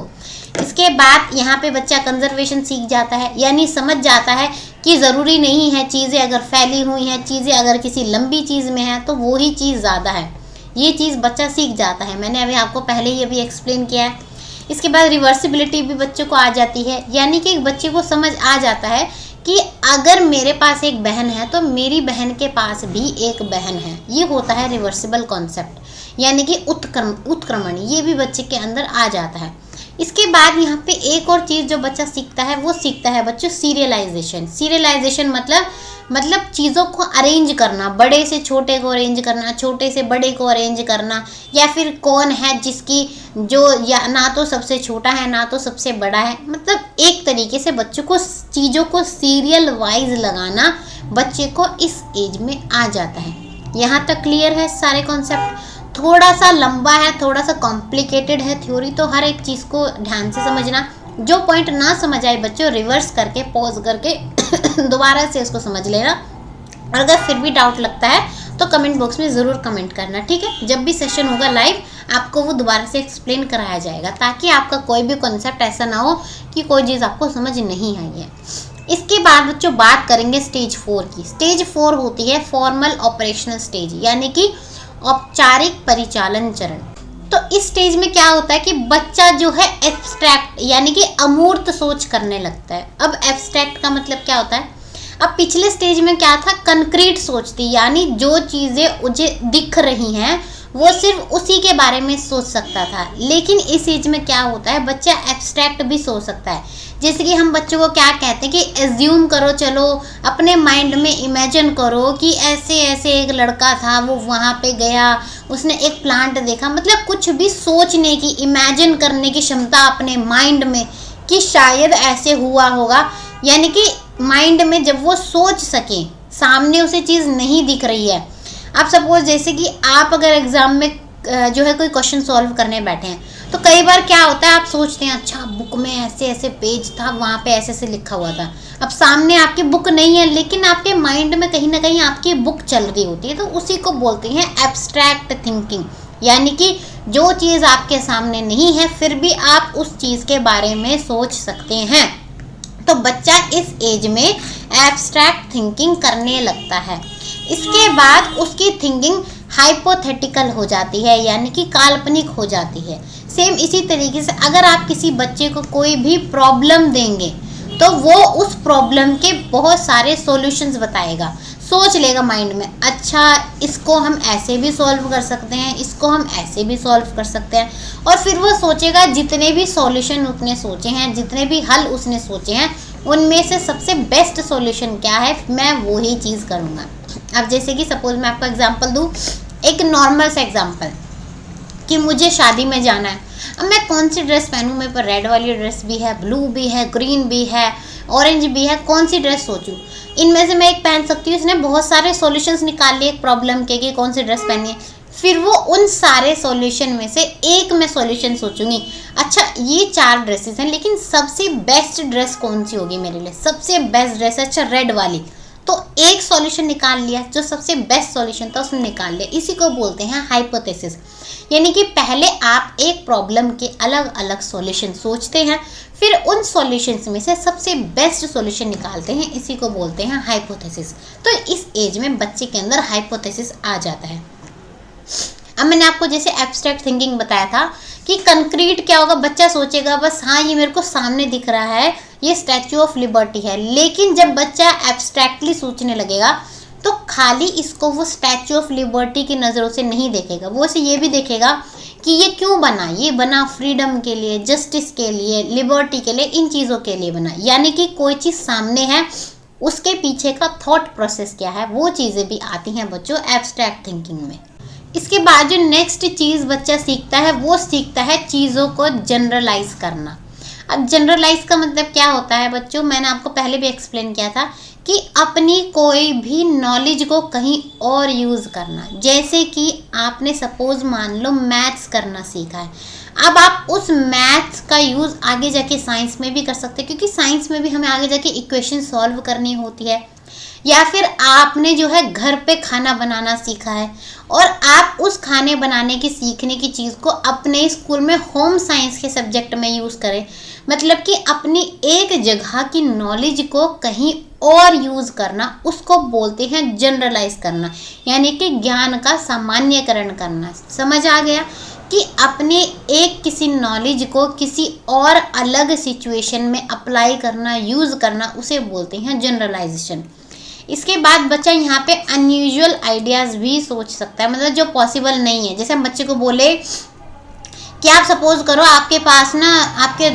इसके बाद यहाँ पे बच्चा कंजर्वेशन सीख जाता है, यानी समझ जाता है कि ज़रूरी नहीं है चीज़ें अगर फैली हुई हैं, चीज़ें अगर किसी लंबी चीज़ में है तो वो ही चीज़ ज़्यादा है। ये चीज़ बच्चा सीख जाता है। मैंने अभी आपको पहले ही अभी एक्सप्लेन किया है। इसके बाद रिवर्सिबिलिटी भी बच्चों को आ जाती है, यानी कि एक बच्चे को समझ आ जाता है कि अगर मेरे पास एक बहन है तो मेरी बहन के पास भी एक बहन है। ये होता है रिवर्सिबल कॉन्सेप्ट, यानी कि उत्क्रमण ये भी बच्चे के अंदर आ जाता है। इसके बाद यहाँ पे एक और चीज़ जो बच्चा सीखता है वो सीखता है बच्चों सीरियलाइजेशन। सीरियलाइजेशन मतलब चीज़ों को अरेंज करना, बड़े से छोटे को अरेंज करना, छोटे से बड़े को अरेंज करना, या फिर कौन है जिसकी जो या ना तो सबसे छोटा है ना तो सबसे बड़ा है। मतलब एक तरीके से बच्चों को चीज़ों को सीरियल वाइज लगाना बच्चे को इस एज में आ जाता है। यहाँ तक क्लियर है सारे कॉन्सेप्ट? थोड़ा सा लंबा है, थोड़ा सा कॉम्प्लिकेटेड है थ्योरी, तो हर एक चीज़ को ध्यान से समझना। जो पॉइंट ना समझ आए बच्चों रिवर्स करके पॉज करके दोबारा से उसको समझ लेना। और अगर फिर भी डाउट लगता है तो कमेंट बॉक्स में ज़रूर कमेंट करना, ठीक है। जब भी सेशन होगा लाइव आपको वो दोबारा से एक्सप्लेन कराया जाएगा, ताकि आपका कोई भी कॉन्सेप्ट ऐसा ना हो कि कोई चीज़ आपको समझ नहीं आई है। इसके बाद बच्चों बात करेंगे स्टेज 4 की। स्टेज 4 होती है फॉर्मल ऑपरेशनल स्टेज, यानी कि औपचारिक परिचालन चरण। तो इस स्टेज में क्या होता है कि बच्चा जो है एब्स्ट्रैक्ट यानी कि अमूर्त सोच करने लगता है। अब एब्स्ट्रैक्ट का मतलब क्या होता है? अब पिछले स्टेज में क्या था? कंक्रीट सोच थी, यानी जो चीज़ें मुझे दिख रही हैं वो सिर्फ उसी के बारे में सोच सकता था। लेकिन इस एज में क्या होता है, बच्चा एब्स्ट्रैक्ट भी सोच सकता है। जैसे कि हम बच्चों को क्या कहते हैं कि एज्यूम करो, चलो अपने माइंड में इमेजिन करो कि ऐसे ऐसे एक लड़का था, वो वहाँ पे गया, उसने एक प्लांट देखा। मतलब कुछ भी सोचने की, इमेजिन करने की क्षमता अपने माइंड में कि शायद ऐसे हुआ होगा, यानी कि माइंड में जब वो सोच सके, सामने उसे चीज़ नहीं दिख रही है। आप सपोज जैसे कि आप अगर एग्ज़ाम में जो है कोई क्वेश्चन सॉल्व करने बैठे हैं, तो कई बार क्या होता है आप सोचते हैं अच्छा बुक में ऐसे ऐसे पेज था, वहाँ पे ऐसे ऐसे लिखा हुआ था। अब सामने आपकी बुक नहीं है, लेकिन आपके माइंड में कहीं ना कहीं आपकी बुक चल रही होती है, तो उसी को बोलते हैं एब्स्ट्रैक्ट थिंकिंग। यानी कि जो चीज़ आपके सामने नहीं है फिर भी आप उस चीज़ के बारे में सोच सकते हैं। तो बच्चा इस एज में एब्स्ट्रैक्ट थिंकिंग करने लगता है। इसके बाद उसकी थिंकिंग हाइपोथेटिकल हो जाती है, यानी कि काल्पनिक हो जाती है। सेम इसी तरीके से अगर आप किसी बच्चे को कोई भी प्रॉब्लम देंगे तो वो उस प्रॉब्लम के बहुत सारे सॉल्यूशंस बताएगा। सोच लेगा माइंड में, अच्छा इसको हम ऐसे भी सॉल्व कर सकते हैं, इसको हम ऐसे भी सॉल्व कर सकते हैं। और फिर वो सोचेगा जितने भी सॉल्यूशन उसने सोचे हैं, जितने भी हल उसने सोचे हैं, उनमें से सबसे बेस्ट सॉल्यूशन क्या है, मैं वो ही चीज़ करूँगा। अब जैसे कि सपोज मैं आपको एग्जांपल दूँ, एक नॉर्मल सा एग्जांपल कि मुझे शादी में जाना है। अब मैं कौन सी ड्रेस पहनूँ? मेरे पर रेड वाली ड्रेस भी है, ब्लू भी है, ग्रीन भी है, ऑरेंज भी है, कौन सी ड्रेस सोचूं? इनमें से मैं एक पहन सकती हूँ। इसने बहुत सारे सॉल्यूशंस निकाल लिए एक प्रॉब्लम के कि कौन सी ड्रेस पहननी है। फिर वो उन सारे सॉल्यूशन में से एक मैं सॉल्यूशन सोचूंगी, अच्छा ये 4 ड्रेसेस हैं, लेकिन सबसे बेस्ट ड्रेस कौन सी होगी मेरे लिए? सबसे बेस्ट ड्रेस है अच्छा रेड वाली। तो एक सॉल्यूशन निकाल लिया, जो सबसे बेस्ट सॉल्यूशन था उसने निकाल लिया। इसी को बोलते हैं हाइपोथेसिस। यानी कि पहले आप एक प्रॉब्लम के अलग अलग सॉल्यूशन सोचते हैं, फिर उन सॉल्यूशंस में से सबसे बेस्ट सॉल्यूशन निकालते हैं, इसी को बोलते हैं हाइपोथेसिस। तो इस एज में बच्चे के अंदर हाइपोथेसिस आ जाता है। अब मैंने आपको जैसे एब्स्ट्रैक्ट थिंकिंग बताया था कि कंक्रीट क्या होगा, बच्चा सोचेगा बस हाँ ये मेरे को सामने दिख रहा है, ये स्टैचू ऑफ लिबर्टी है। लेकिन जब बच्चा एब्स्ट्रैक्टली सोचने लगेगा तो खाली इसको वो स्टैचू ऑफ लिबर्टी की नज़रों से नहीं देखेगा, वो उसे ये भी देखेगा कि ये क्यों बना, ये बना फ्रीडम के लिए, जस्टिस के लिए, लिबर्टी के लिए, इन चीज़ों के लिए बना। यानी कि कोई चीज़ सामने है, उसके पीछे का थॉट प्रोसेस क्या है, वो चीज़ें भी आती हैं बच्चों एब्स्ट्रैक्ट थिंकिंग में। इसके बाद जो नेक्स्ट चीज़ बच्चा सीखता है वो सीखता है चीज़ों को जनरलाइज करना। अब जनरलाइज का मतलब क्या होता है बच्चों, मैंने आपको पहले भी एक्सप्लेन किया था कि अपनी कोई भी नॉलेज को कहीं और यूज़ करना। जैसे कि आपने सपोज मान लो मैथ्स करना सीखा है, अब आप उस मैथ्स का यूज़ आगे जाके साइंस में भी कर सकते हैं, क्योंकि साइंस में भी हमें आगे जाके इक्वेशन सॉल्व करनी होती है। या फिर आपने जो है घर पे खाना बनाना सीखा है और आप उस खाने बनाने की सीखने की चीज़ को अपने स्कूल में होम साइंस के सब्जेक्ट में यूज़ करें। मतलब कि अपनी एक जगह की नॉलेज को कहीं और यूज़ करना, उसको बोलते हैं जनरलाइज करना, यानी कि ज्ञान का सामान्यकरण करना। समझ आ गया कि अपने एक किसी नॉलेज को किसी और अलग सिचुएशन में अप्लाई करना, यूज़ करना, उसे बोलते हैं जनरलाइजेशन। इसके बाद बच्चा यहाँ पे अनयूजुअल आइडियाज़ भी सोच सकता है, मतलब जो पॉसिबल नहीं है। जैसे हम बच्चे को बोले कि आप सपोज करो आपके पास आपके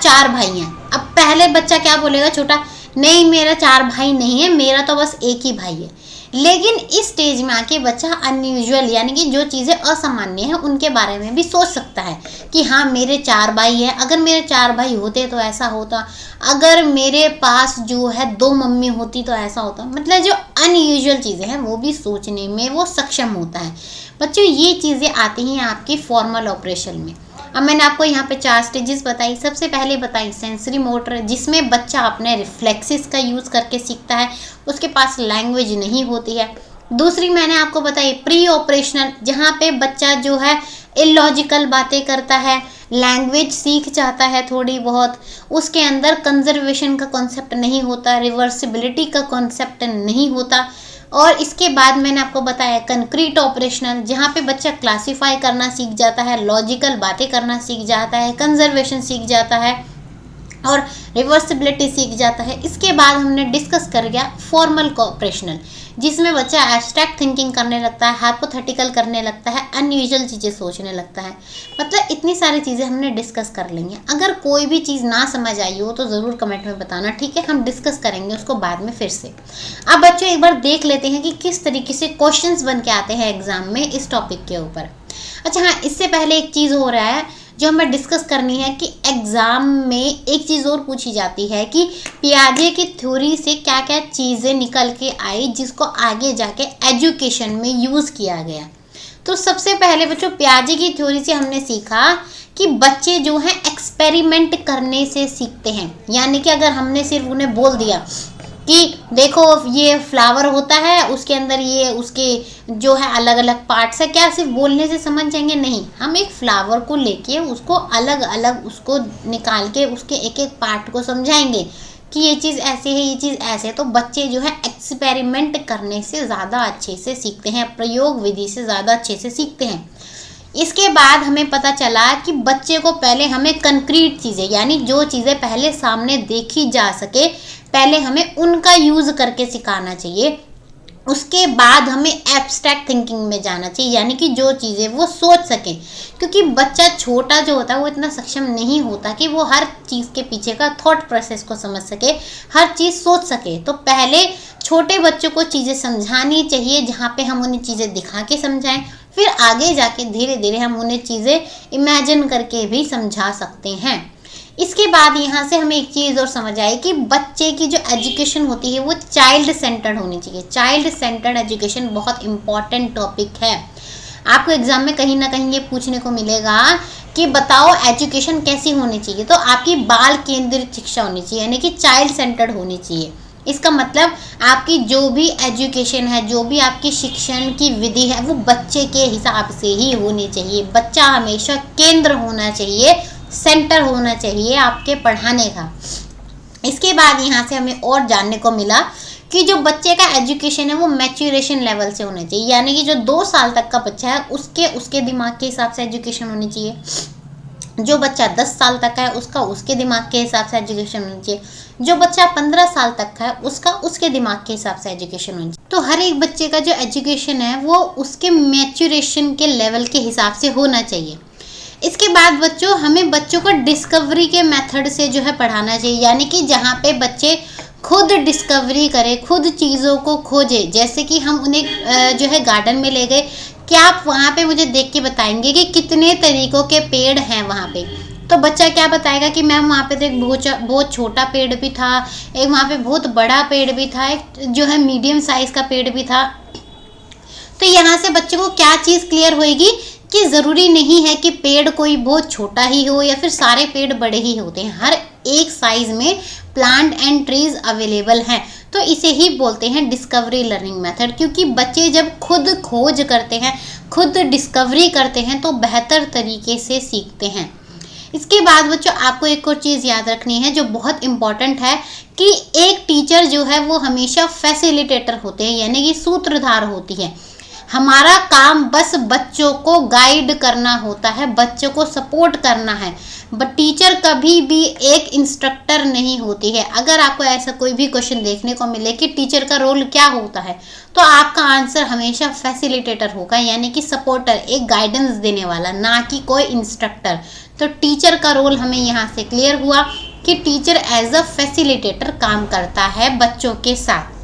4 भाई हैं। अब पहले बच्चा क्या बोलेगा छोटा, नहीं मेरा 4 भाई नहीं है, मेरा तो बस एक ही भाई है। लेकिन इस स्टेज में आके बच्चा अनयूजुअल यानी कि जो चीज़ें असामान्य हैं उनके बारे में भी सोच सकता है कि हाँ मेरे 4 भाई हैं, अगर मेरे 4 भाई होते तो ऐसा होता, अगर मेरे पास जो है 2 मम्मी होती तो ऐसा होता। मतलब जो अनयूजुअल चीज़ें हैं वो भी सोचने में वो सक्षम होता है। बच्चों ये चीज़ें आती हैं आपकी फॉर्मल ऑपरेशन में। अब मैंने आपको यहाँ पे 4 स्टेजेस बताई। सबसे पहले बताई सेंसरी मोटर, जिसमें बच्चा अपने रिफ्लेक्सेस का यूज़ करके सीखता है, उसके पास लैंग्वेज नहीं होती है। दूसरी मैंने आपको बताई प्री ऑपरेशनल, जहाँ पे बच्चा जो है इलॉजिकल बातें करता है, लैंग्वेज सीख जाता है थोड़ी बहुत, उसके अंदर कंजर्वेशन का कॉन्सेप्ट नहीं होता, रिवर्सिबिलिटी का कॉन्सेप्ट नहीं होता। और इसके बाद मैंने आपको बताया कंक्रीट ऑपरेशनल, जहाँ पे बच्चा क्लासीफाई करना सीख जाता है, लॉजिकल बातें करना सीख जाता है, कंजर्वेशन सीख जाता है और रिवर्सिबिलिटी सीख जाता है। इसके बाद हमने डिस्कस कर गया फॉर्मल ऑपरेशनल, जिसमें बच्चा एब्स्ट्रैक्ट थिंकिंग करने लगता है, हाइपोथेटिकल करने लगता है, अनयूजुअल चीज़ें सोचने लगता है। मतलब इतनी सारी चीज़ें हमने डिस्कस कर लेंगे। अगर कोई भी चीज़ ना समझ आई हो तो ज़रूर कमेंट में बताना, ठीक है? हम डिस्कस करेंगे उसको बाद में फिर से। अब बच्चों एक बार देख लेते हैं कि किस तरीके से क्वेश्चंस बन के आते हैं एग्जाम में इस टॉपिक के ऊपर। अच्छा हाँ, इससे पहले एक चीज़ हो रहा है जो हमें डिस्कस करनी है कि एग्ज़ाम में एक चीज़ और पूछी जाती है कि पियाजे की थ्योरी से क्या क्या चीज़ें निकल के आई जिसको आगे जाके एजुकेशन में यूज़ किया गया। तो सबसे पहले बच्चों पियाजे की थ्योरी से हमने सीखा कि बच्चे जो हैं एक्सपेरिमेंट करने से सीखते हैं। यानी कि अगर हमने सिर्फ उन्हें बोल दिया कि देखो ये फ्लावर होता है, उसके अंदर ये उसके जो है अलग अलग पार्ट्स है, क्या सिर्फ बोलने से समझ जाएंगे? नहीं, हम एक फ्लावर को लेके उसको अलग अलग उसको निकाल के उसके एक एक पार्ट को समझाएंगे कि ये चीज़ ऐसे है, ये चीज़ ऐसे है। तो बच्चे जो है एक्सपेरिमेंट करने से ज़्यादा अच्छे से सीखते हैं, प्रयोग विधि से ज़्यादा अच्छे से सीखते हैं। इसके बाद हमें पता चला कि बच्चे को पहले हमें कंक्रीट चीज़ें यानी जो चीज़ें पहले सामने देखी जा सके पहले हमें उनका यूज़ करके सिखाना चाहिए। उसके बाद हमें एब्स्ट्रैक्ट थिंकिंग में जाना चाहिए, यानी कि जो चीज़ें वो सोच सकें, क्योंकि बच्चा छोटा जो होता है वो इतना सक्षम नहीं होता कि वो हर चीज़ के पीछे का थॉट प्रोसेस को समझ सके, हर चीज़ सोच सके। तो पहले छोटे बच्चों को चीज़ें समझानी चाहिए, जहाँ पे हम उन्हें चीज़ें दिखा के समझाएं, फिर आगे जाके धीरे धीरे हम उन्हें चीज़ें इमेजिन करके भी समझा सकते हैं। इसके बाद यहाँ से हमें एक चीज़ और समझ आई कि बच्चे की जो एजुकेशन होती है वो चाइल्ड सेंटर्ड होनी चाहिए। चाइल्ड सेंटर्ड एजुकेशन बहुत इम्पॉर्टेंट टॉपिक है। आपको एग्जाम में कहीं ना कहीं ये पूछने को मिलेगा कि बताओ एजुकेशन कैसी होनी चाहिए, तो आपकी बाल केंद्रित शिक्षा होनी चाहिए, यानी कि चाइल्ड सेंटर्ड होनी चाहिए। इसका मतलब आपकी जो भी एजुकेशन है, जो भी आपकी शिक्षण की विधि है वो बच्चे के हिसाब से ही होनी चाहिए। बच्चा हमेशा केंद्र होना चाहिए, सेंटर होना चाहिए आपके पढ़ाने का। इसके बाद यहाँ से हमें और जानने को मिला कि जो बच्चे का एजुकेशन है वो मैच्योरेशन लेवल से होना चाहिए, यानी कि जो 2 साल तक का बच्चा है उसके दिमाग के हिसाब से एजुकेशन होनी चाहिए। जो बच्चा 10 साल तक का है उसके दिमाग के हिसाब से एजुकेशन होनी चाहिए। जो बच्चा 15 साल तक का है उसके दिमाग के हिसाब से एजुकेशन होनी चाहिए। तो हर एक बच्चे का जो एजुकेशन है वो उसके मैच्योरेशन के लेवल के हिसाब से होना चाहिए। इसके बाद बच्चों हमें बच्चों को डिस्कवरी के मेथड से जो है पढ़ाना चाहिए, यानी कि जहाँ पे बच्चे खुद डिस्कवरी करें, खुद चीज़ों को खोजें। जैसे कि हम उन्हें जो है गार्डन में ले गए, क्या आप वहाँ पे मुझे देख के बताएंगे कि कितने तरीक़ों के पेड़ हैं वहाँ पे? तो बच्चा क्या बताएगा कि मैम वहाँ पे तो एक बहुत छोटा पेड़ भी था, एक वहाँ पे बहुत बड़ा पेड़ भी था, एक जो है मीडियम साइज़ का पेड़ भी था। तो यहाँ से बच्चे को क्या चीज़ क्लियर होएगी कि ज़रूरी नहीं है कि पेड़ कोई बहुत छोटा ही हो या फिर सारे पेड़ बड़े ही होते हैं। हर एक साइज़ में प्लांट एंड ट्रीज अवेलेबल हैं। तो इसे ही बोलते हैं डिस्कवरी लर्निंग मेथड, क्योंकि बच्चे जब खुद खोज करते हैं, खुद डिस्कवरी करते हैं तो बेहतर तरीके से सीखते हैं। इसके बाद बच्चों आपको एक और चीज़ याद रखनी है जो बहुत इम्पॉर्टेंट है कि एक टीचर जो है वो हमेशा फैसिलिटेटर होते हैं, यानी कि सूत्रधार होती है। हमारा काम बस बच्चों को गाइड करना होता है, बच्चों को सपोर्ट करना है। बट टीचर कभी भी एक इंस्ट्रक्टर नहीं होती है। अगर आपको ऐसा कोई भी क्वेश्चन देखने को मिले कि टीचर का रोल क्या होता है, तो आपका आंसर हमेशा फैसिलिटेटर होगा, यानी कि सपोर्टर, एक गाइडेंस देने वाला, ना कि कोई इंस्ट्रक्टर। तो टीचर का रोल हमें यहाँ से क्लियर हुआ कि टीचर एज अ फैसिलिटेटर काम करता है बच्चों के साथ।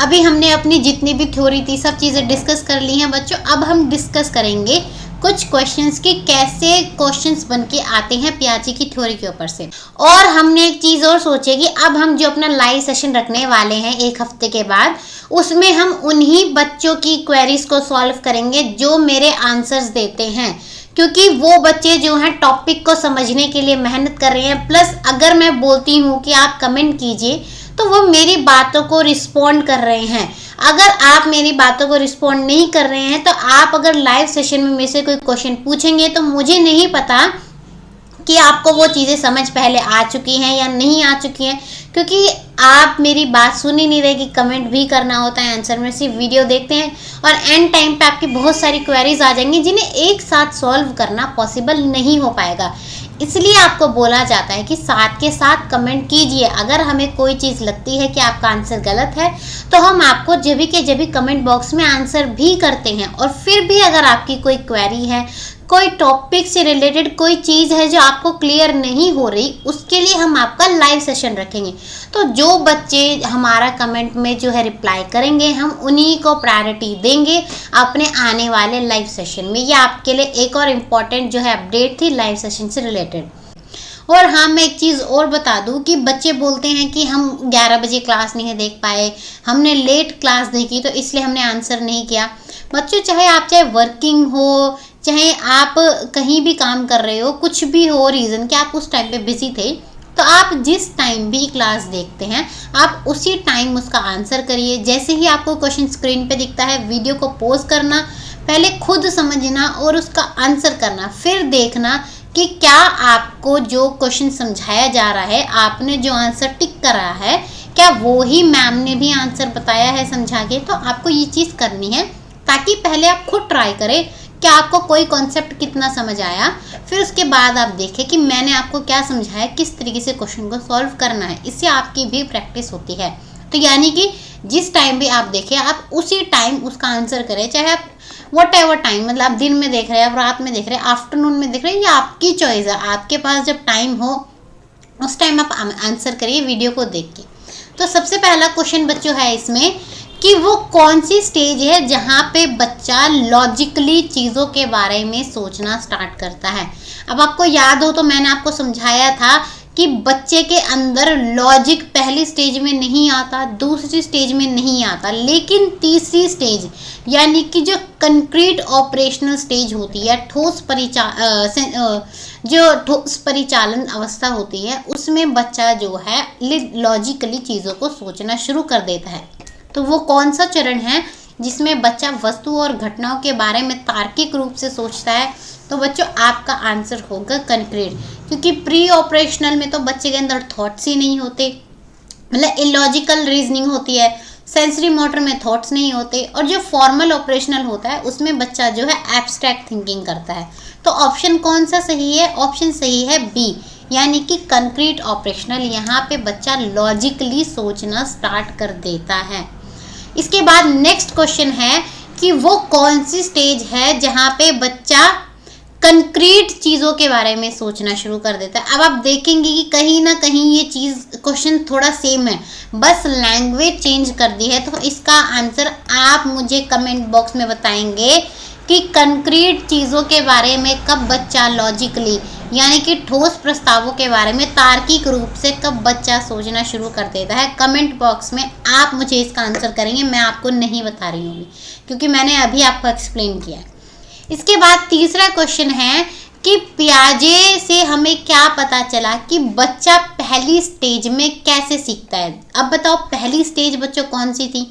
अभी हमने अपनी जितनी भी थ्योरी थी सब चीज़ें डिस्कस कर ली हैं बच्चों। अब हम डिस्कस करेंगे कुछ क्वेश्चंस कि कैसे क्वेश्चंस बन के आते हैं पियाजे की थ्योरी के ऊपर से। और हमने एक चीज़ और सोची कि अब हम जो अपना लाइव सेशन रखने वाले हैं 1 हफ्ते के बाद, उसमें हम उन्हीं बच्चों की क्वेरीज को सॉल्व करेंगे जो मेरे आंसर्स देते हैं, क्योंकि वो बच्चे जो हैं टॉपिक को समझने के लिए मेहनत कर रहे हैं। प्लस अगर मैं बोलती हूँ कि आप कमेंट कीजिए तो वो मेरी बातों को रिस्पॉन्ड कर रहे हैं। अगर आप मेरी बातों को रिस्पॉन्ड नहीं कर रहे हैं तो आप अगर लाइव सेशन में मेरे से कोई क्वेश्चन पूछेंगे तो मुझे नहीं पता कि आपको वो चीज़ें समझ पहले आ चुकी हैं या नहीं आ चुकी हैं, क्योंकि आप मेरी बात सुन ही नहीं रहे कि कमेंट भी करना होता है, आंसर में सिर्फ वीडियो देखते हैं और एंड टाइम पे आपकी बहुत सारी क्वेरीज आ जाएंगी जिन्हें एक साथ सॉल्व करना पॉसिबल नहीं हो पाएगा। इसलिए आपको बोला जाता है कि साथ के साथ कमेंट कीजिए। अगर हमें कोई चीज़ लगती है कि आपका आंसर गलत है तो हम आपको जब भी कमेंट बॉक्स में आंसर भी करते हैं। और फिर भी अगर आपकी कोई क्वेरी है, कोई टॉपिक से रिलेटेड कोई चीज़ है जो आपको क्लियर नहीं हो रही, उसके लिए हम आपका लाइव सेशन रखेंगे। तो जो बच्चे हमारा कमेंट में जो है रिप्लाई करेंगे, हम उन्हीं को प्रायोरिटी देंगे अपने आने वाले लाइव सेशन में। ये आपके लिए एक और इम्पॉर्टेंट जो है अपडेट थी लाइव सेशन से रिलेटेड। और हाँ, मैं एक चीज़ और बता दूं कि बच्चे बोलते हैं कि हम 11 बजे क्लास नहीं देख पाए, हमने लेट क्लास देखी तो इसलिए हमने आंसर नहीं किया। बच्चों, चाहे वर्किंग हो, चाहे आप कहीं भी काम कर रहे हो, कुछ भी हो रीज़न कि आप उस टाइम पे बिजी थे, तो आप जिस टाइम भी क्लास देखते हैं आप उसी टाइम उसका आंसर करिए। जैसे ही आपको क्वेश्चन स्क्रीन पे दिखता है, वीडियो को पॉज करना, पहले खुद समझना और उसका आंसर करना, फिर देखना कि क्या आपको जो क्वेश्चन समझाया जा रहा है, आपने जो आंसर टिक करा है, क्या वो ही मैम ने भी आंसर बताया है समझा के। तो आपको ये चीज़ करनी है ताकि पहले आप खुद ट्राई करें कि आपको कोई कॉन्सेप्ट कितना समझ आया, फिर उसके बाद आप देखें कि मैंने आपको क्या समझाया, किस तरीके से क्वेश्चन को सॉल्व करना है। इससे आपकी भी प्रैक्टिस होती है। तो यानी कि जिस टाइम भी आप देखें आप उसी टाइम उसका आंसर करें, चाहे आप वट एवर टाइम, मतलब आप दिन में देख रहे हैं, आप रात में देख रहे हैं, आफ्टरनून में देख रहे हैं, ये आपकी चॉइस है। आपके पास जब टाइम हो उस टाइम आप आंसर करिए वीडियो को देख के। तो सबसे पहला क्वेश्चन बच्चों है इसमें कि वो कौन सी स्टेज है जहाँ पे बच्चा लॉजिकली चीज़ों के बारे में सोचना स्टार्ट करता है। अब आपको याद हो तो मैंने आपको समझाया था कि बच्चे के अंदर लॉजिक पहली स्टेज में नहीं आता, दूसरी स्टेज में नहीं आता, लेकिन तीसरी स्टेज यानी कि जो कंक्रीट ऑपरेशनल स्टेज होती है, ठोस परिचालन अवस्था होती है, उसमें बच्चा जो है लॉजिकली चीज़ों को सोचना शुरू कर देता है। तो वो कौन सा चरण है जिसमें बच्चा वस्तु और घटनाओं के बारे में तार्किक रूप से सोचता है? तो बच्चों आपका आंसर होगा कंक्रीट, क्योंकि प्री ऑपरेशनल में तो बच्चे के अंदर थॉट्स ही नहीं होते, मतलब इलॉजिकल रीजनिंग होती है। सेंसरी मोटर में थॉट्स नहीं होते, और जो फॉर्मल ऑपरेशनल होता है उसमें बच्चा जो है एब्स्ट्रैक्ट थिंकिंग करता है। तो ऑप्शन कौन सा सही है? ऑप्शन सही है बी, यानी कि कंक्रीट ऑपरेशनल। यहाँ पे बच्चा लॉजिकली सोचना स्टार्ट कर देता है। इसके बाद नेक्स्ट क्वेश्चन है कि वो कौन सी स्टेज है जहाँ पे बच्चा कंक्रीट चीज़ों के बारे में सोचना शुरू कर देता है। अब आप देखेंगे कि कहीं ना कहीं ये चीज़ क्वेश्चन थोड़ा सेम है, बस लैंग्वेज चेंज कर दी है। तो इसका आंसर आप मुझे कमेंट बॉक्स में बताएंगे कि कंक्रीट चीज़ों के बारे में कब बच्चा लॉजिकली यानी कि ठोस प्रस्तावों के बारे में तार्किक रूप से कब बच्चा सोचना शुरू कर देता है। कमेंट बॉक्स में आप मुझे इसका आंसर करेंगे, मैं आपको नहीं बता रही हूँ क्योंकि मैंने अभी आपको एक्सप्लेन किया है। इसके बाद तीसरा क्वेश्चन है कि पियाजे से हमें क्या पता चला कि बच्चा पहली स्टेज में कैसे सीखता है। अब बताओ पहली स्टेज बच्चों कौन सी थी?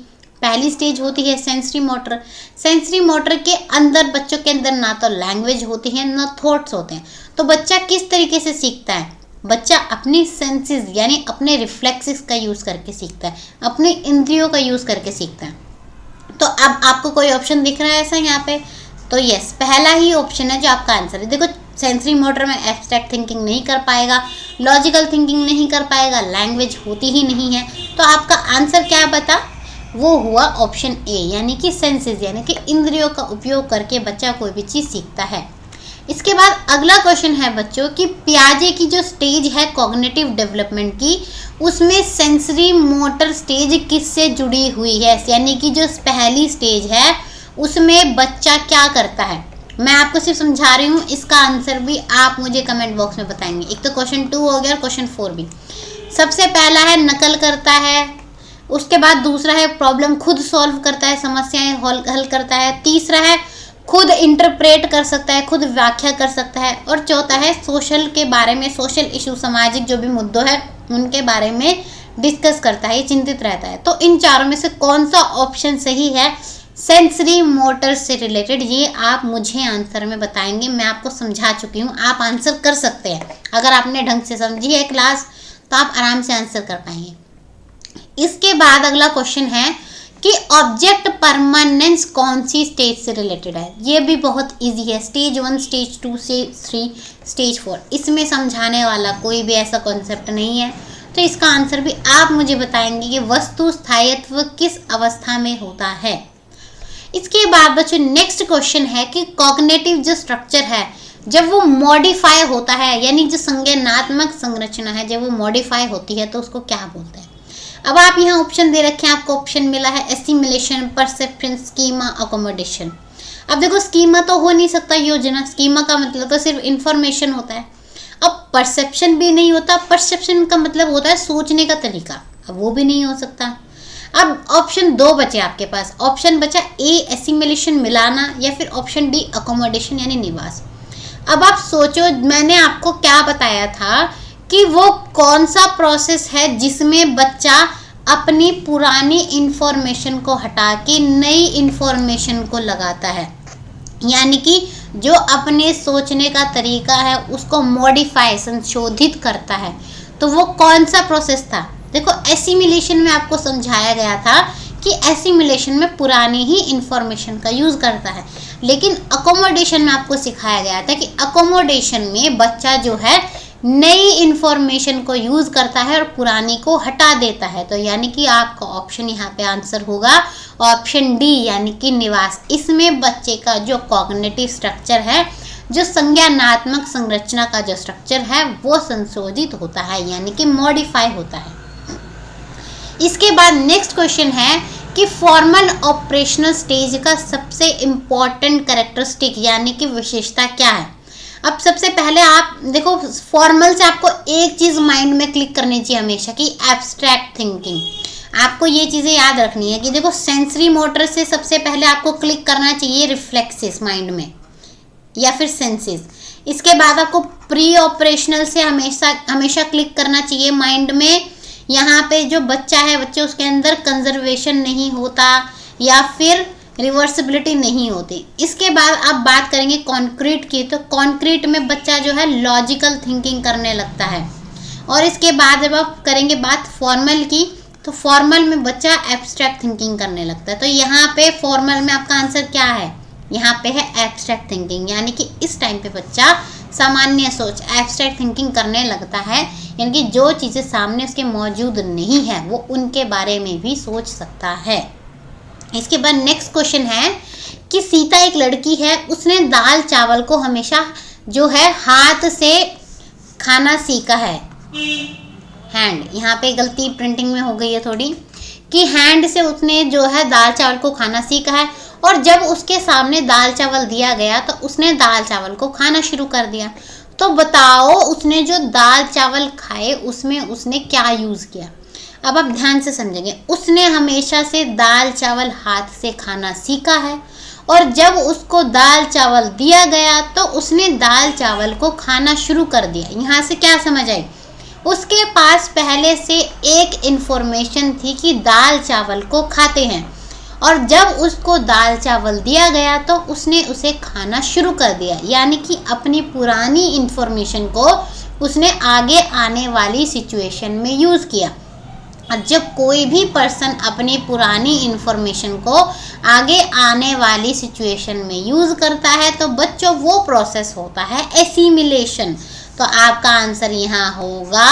पहली स्टेज होती है सेंसरी मोटर। सेंसरी मोटर के अंदर बच्चों के अंदर ना तो लैंग्वेज होती है ना थॉट्स होते हैं। तो बच्चा किस तरीके से सीखता है? बच्चा अपनी सेंसेस यानी अपने रिफ्लेक्सेस का यूज़ करके सीखता है, अपने इंद्रियों का यूज़ करके सीखता है। तो अब आपको कोई ऑप्शन दिख रहा है ऐसा यहाँ पे? तो यस, पहला ही ऑप्शन है जो आपका आंसर है। देखो, सेंसरी मोटर में एब्स्ट्रैक्ट थिंकिंग नहीं कर पाएगा, लॉजिकल थिंकिंग नहीं कर पाएगा, लैंग्वेज होती ही नहीं है, तो आपका आंसर क्या बता? वो हुआ ऑप्शन ए, यानी कि सेंसेस, यानी कि इंद्रियों का उपयोग करके बच्चा कोई भी चीज़ सीखता है। इसके बाद अगला क्वेश्चन है बच्चों कि पियाजे की जो स्टेज है कॉग्निटिव डेवलपमेंट की, उसमें सेंसरी मोटर स्टेज किससे जुड़ी हुई है? यानी कि जो पहली स्टेज है उसमें बच्चा क्या करता है? मैं आपको सिर्फ समझा रही हूँ, इसका आंसर भी आप मुझे कमेंट बॉक्स में बताएंगे। एक तो क्वेश्चन 2 हो गया और क्वेश्चन 4 भी। सबसे पहला है नकल करता है, उसके बाद दूसरा है प्रॉब्लम खुद सॉल्व करता है, समस्याएं हल करता है, तीसरा है खुद इंटरप्रेट कर सकता है, खुद व्याख्या कर सकता है, और चौथा है सोशल के बारे में, सोशल इशू, सामाजिक जो भी मुद्दों है उनके बारे में डिस्कस करता है, चिंतित रहता है। तो इन चारों में से कौन सा ऑप्शन सही है सेंसरी मोटर से रिलेटेड, ये आप मुझे आंसर में बताएंगे। मैं आपको समझा चुकी हूँ, आप आंसर कर सकते हैं। अगर आपने ढंग से समझी है क्लास तो आप आराम से आंसर कर पाएंगे। इसके बाद अगला क्वेश्चन है कि ऑब्जेक्ट परमानेंस कौन सी स्टेज से रिलेटेड है? ये भी बहुत इजी है, स्टेज 1, स्टेज 2, स्टेज 3, स्टेज 4। इसमें समझाने वाला कोई भी ऐसा कॉन्सेप्ट नहीं है। तो इसका आंसर भी आप मुझे बताएंगे कि वस्तु स्थायित्व किस अवस्था में होता है। इसके बाद बच्चों नेक्स्ट क्वेश्चन है कि कॉग्निटिव जो स्ट्रक्चर है जब वो मॉडिफाई होता है, यानी जो संज्ञानात्मक संरचना है जब वो मॉडिफाई होती है तो उसको क्या बोलते हैं? अब आप यहाँ ऑप्शन दे रखे हैं, आपको ऑप्शन मिला है एसिमिलेशन, परसेप्शन, स्कीमा, अकोमोडेशन। अब देखो, स्कीमा तो हो नहीं सकता योजना, स्कीमा का मतलब तो सिर्फ इंफॉर्मेशन होता है। अब परसेप्शन भी नहीं होता, परसेप्शन का मतलब होता है सोचने का तरीका, अब वो भी नहीं हो सकता। अब ऑप्शन 2 बचे आपके पास, ऑप्शन बचा ए एसिमिलेशन, मिलाना, या फिर ऑप्शन डी अकोमोडेशन यानी निवास। अब आप सोचो, मैंने आपको क्या बताया था कि वो कौन सा प्रोसेस है जिसमें बच्चा अपनी पुरानी इंफॉर्मेशन को हटा के नई इंफॉर्मेशन को लगाता है, यानी कि जो अपने सोचने का तरीका है उसको मॉडिफाई, संशोधित करता है। तो वो कौन सा प्रोसेस था? देखो, एसिमिलेशन में आपको समझाया गया था कि एसिमिलेशन में पुरानी ही इंफॉर्मेशन का यूज़ करता है, लेकिन अकोमोडेशन में आपको सिखाया गया था कि अकोमोडेशन में बच्चा जो है नई इंफॉर्मेशन को यूज़ करता है और पुरानी को हटा देता है। तो यानी कि आपका ऑप्शन यहाँ पे आंसर होगा ऑप्शन डी, यानी कि निवास। इसमें बच्चे का जो कॉग्निटिव स्ट्रक्चर है, जो संज्ञानात्मक संरचना का जो स्ट्रक्चर है वो संशोधित होता है, यानी कि मॉडिफाई होता है। इसके बाद नेक्स्ट क्वेश्चन है कि फॉर्मल ऑपरेशनल स्टेज का सबसे इम्पॉर्टेंट कैरेक्टरिस्टिक यानी कि विशेषता क्या है? अब सबसे पहले आप देखो, फॉर्मल से आपको एक चीज़ माइंड में क्लिक करनी चाहिए हमेशा कि एब्स्ट्रैक्ट थिंकिंग। आपको ये चीज़ें याद रखनी है कि देखो, सेंसरी मोटर से सबसे पहले आपको क्लिक करना चाहिए रिफ्लेक्सेस माइंड में या फिर सेंसेस। इसके बाद आपको प्री ऑपरेशनल से हमेशा क्लिक करना चाहिए माइंड में। यहाँ पे जो बच्चा है, बच्चे उसके अंदर कंजर्वेशन नहीं होता या फिर रिवर्सिबिलिटी नहीं होती। इसके बाद आप बात करेंगे कॉन्क्रीट की, तो कॉन्क्रीट में बच्चा जो है लॉजिकल थिंकिंग करने लगता है। और इसके बाद जब आप करेंगे बात फॉर्मल की, तो फॉर्मल में बच्चा एब्स्ट्रैक्ट थिंकिंग करने लगता है। तो यहाँ पे फॉर्मल में आपका आंसर क्या है? यहाँ पे है एब्स्ट्रैक्ट थिंकिंग, यानी कि इस टाइम पे बच्चा सामान्य सोच, एब्स्ट्रैक्ट थिंकिंग करने लगता है, यानी कि जो चीज़ें सामने उसके मौजूद नहीं है वो उनके बारे में भी सोच सकता है। इसके बाद नेक्स्ट क्वेश्चन है कि सीता एक लड़की है, उसने दाल चावल को हमेशा जो है हाथ से खाना सीखा है। हैंड, यहाँ पे गलती प्रिंटिंग में हो गई है थोड़ी, कि हैंड से उसने जो है दाल चावल को खाना सीखा है, और जब उसके सामने दाल चावल दिया गया तो उसने दाल चावल को खाना शुरू कर दिया। तो बताओ, उसने जो दाल चावल खाए उसमें उसने क्या यूज़ किया? अब आप ध्यान से समझेंगे, उसने हमेशा से दाल चावल हाथ से खाना सीखा है, और जब उसको दाल चावल दिया गया तो उसने दाल चावल को खाना शुरू कर दिया। यहाँ से क्या समझ आई? उसके पास पहले से एक इन्फॉर्मेशन थी कि दाल चावल को खाते हैं, और जब उसको दाल चावल दिया गया तो उसने उसे खाना शुरू कर दिया, यानी कि अपनी पुरानी इन्फॉर्मेशन को उसने आगे आने वाली सिचुएशन में यूज़ किया। जब कोई भी पर्सन अपनी पुरानी इंफॉर्मेशन को आगे आने वाली सिचुएशन में यूज़ करता है तो बच्चों वो प्रोसेस होता है एसिमिलेशन। तो आपका आंसर यहाँ होगा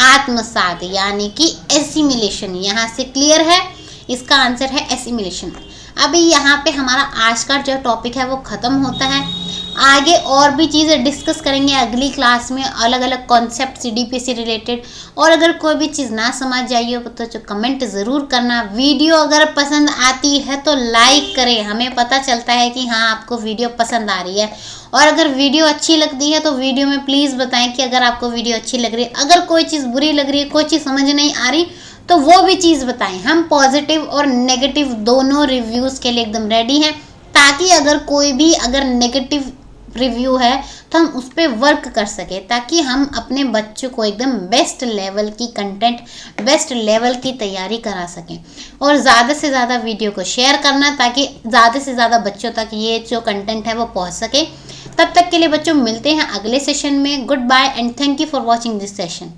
आत्मसात, यानी कि एसिमिलेशन। यहाँ से क्लियर है, इसका आंसर है एसिमिलेशन। अभी यहाँ पे हमारा आज का जो टॉपिक है वो ख़त्म होता है। आगे और भी चीज़ें डिस्कस करेंगे अगली क्लास में, अलग अलग कॉन्सेप्ट CDP से रिलेटेड। और अगर कोई भी चीज़ ना समझ आई हो तो जो कमेंट ज़रूर करना। वीडियो अगर पसंद आती है तो लाइक करें, हमें पता चलता है कि हाँ आपको वीडियो पसंद आ रही है। और अगर वीडियो अच्छी लगती है तो वीडियो में प्लीज़ बताएं कि अगर आपको वीडियो अच्छी लग रही है। अगर कोई चीज़ बुरी लग रही है, कोई चीज़ समझ नहीं आ रही, तो वो भी चीज़ बताएं। हम पॉजिटिव और नेगेटिव दोनों रिव्यूज़ के लिए एकदम रेडी हैं, ताकि अगर कोई भी अगर नेगेटिव रिव्यू है तो हम उस पर वर्क कर सके, ताकि हम अपने बच्चों को एकदम बेस्ट लेवल की कंटेंट, बेस्ट लेवल की तैयारी करा सकें। और ज़्यादा से ज़्यादा वीडियो को शेयर करना, ताकि ज़्यादा से ज़्यादा बच्चों तक ये जो कंटेंट है वो पहुंच सके। तब तक के लिए बच्चों मिलते हैं अगले सेशन में। Goodbye and thank you for watching this session.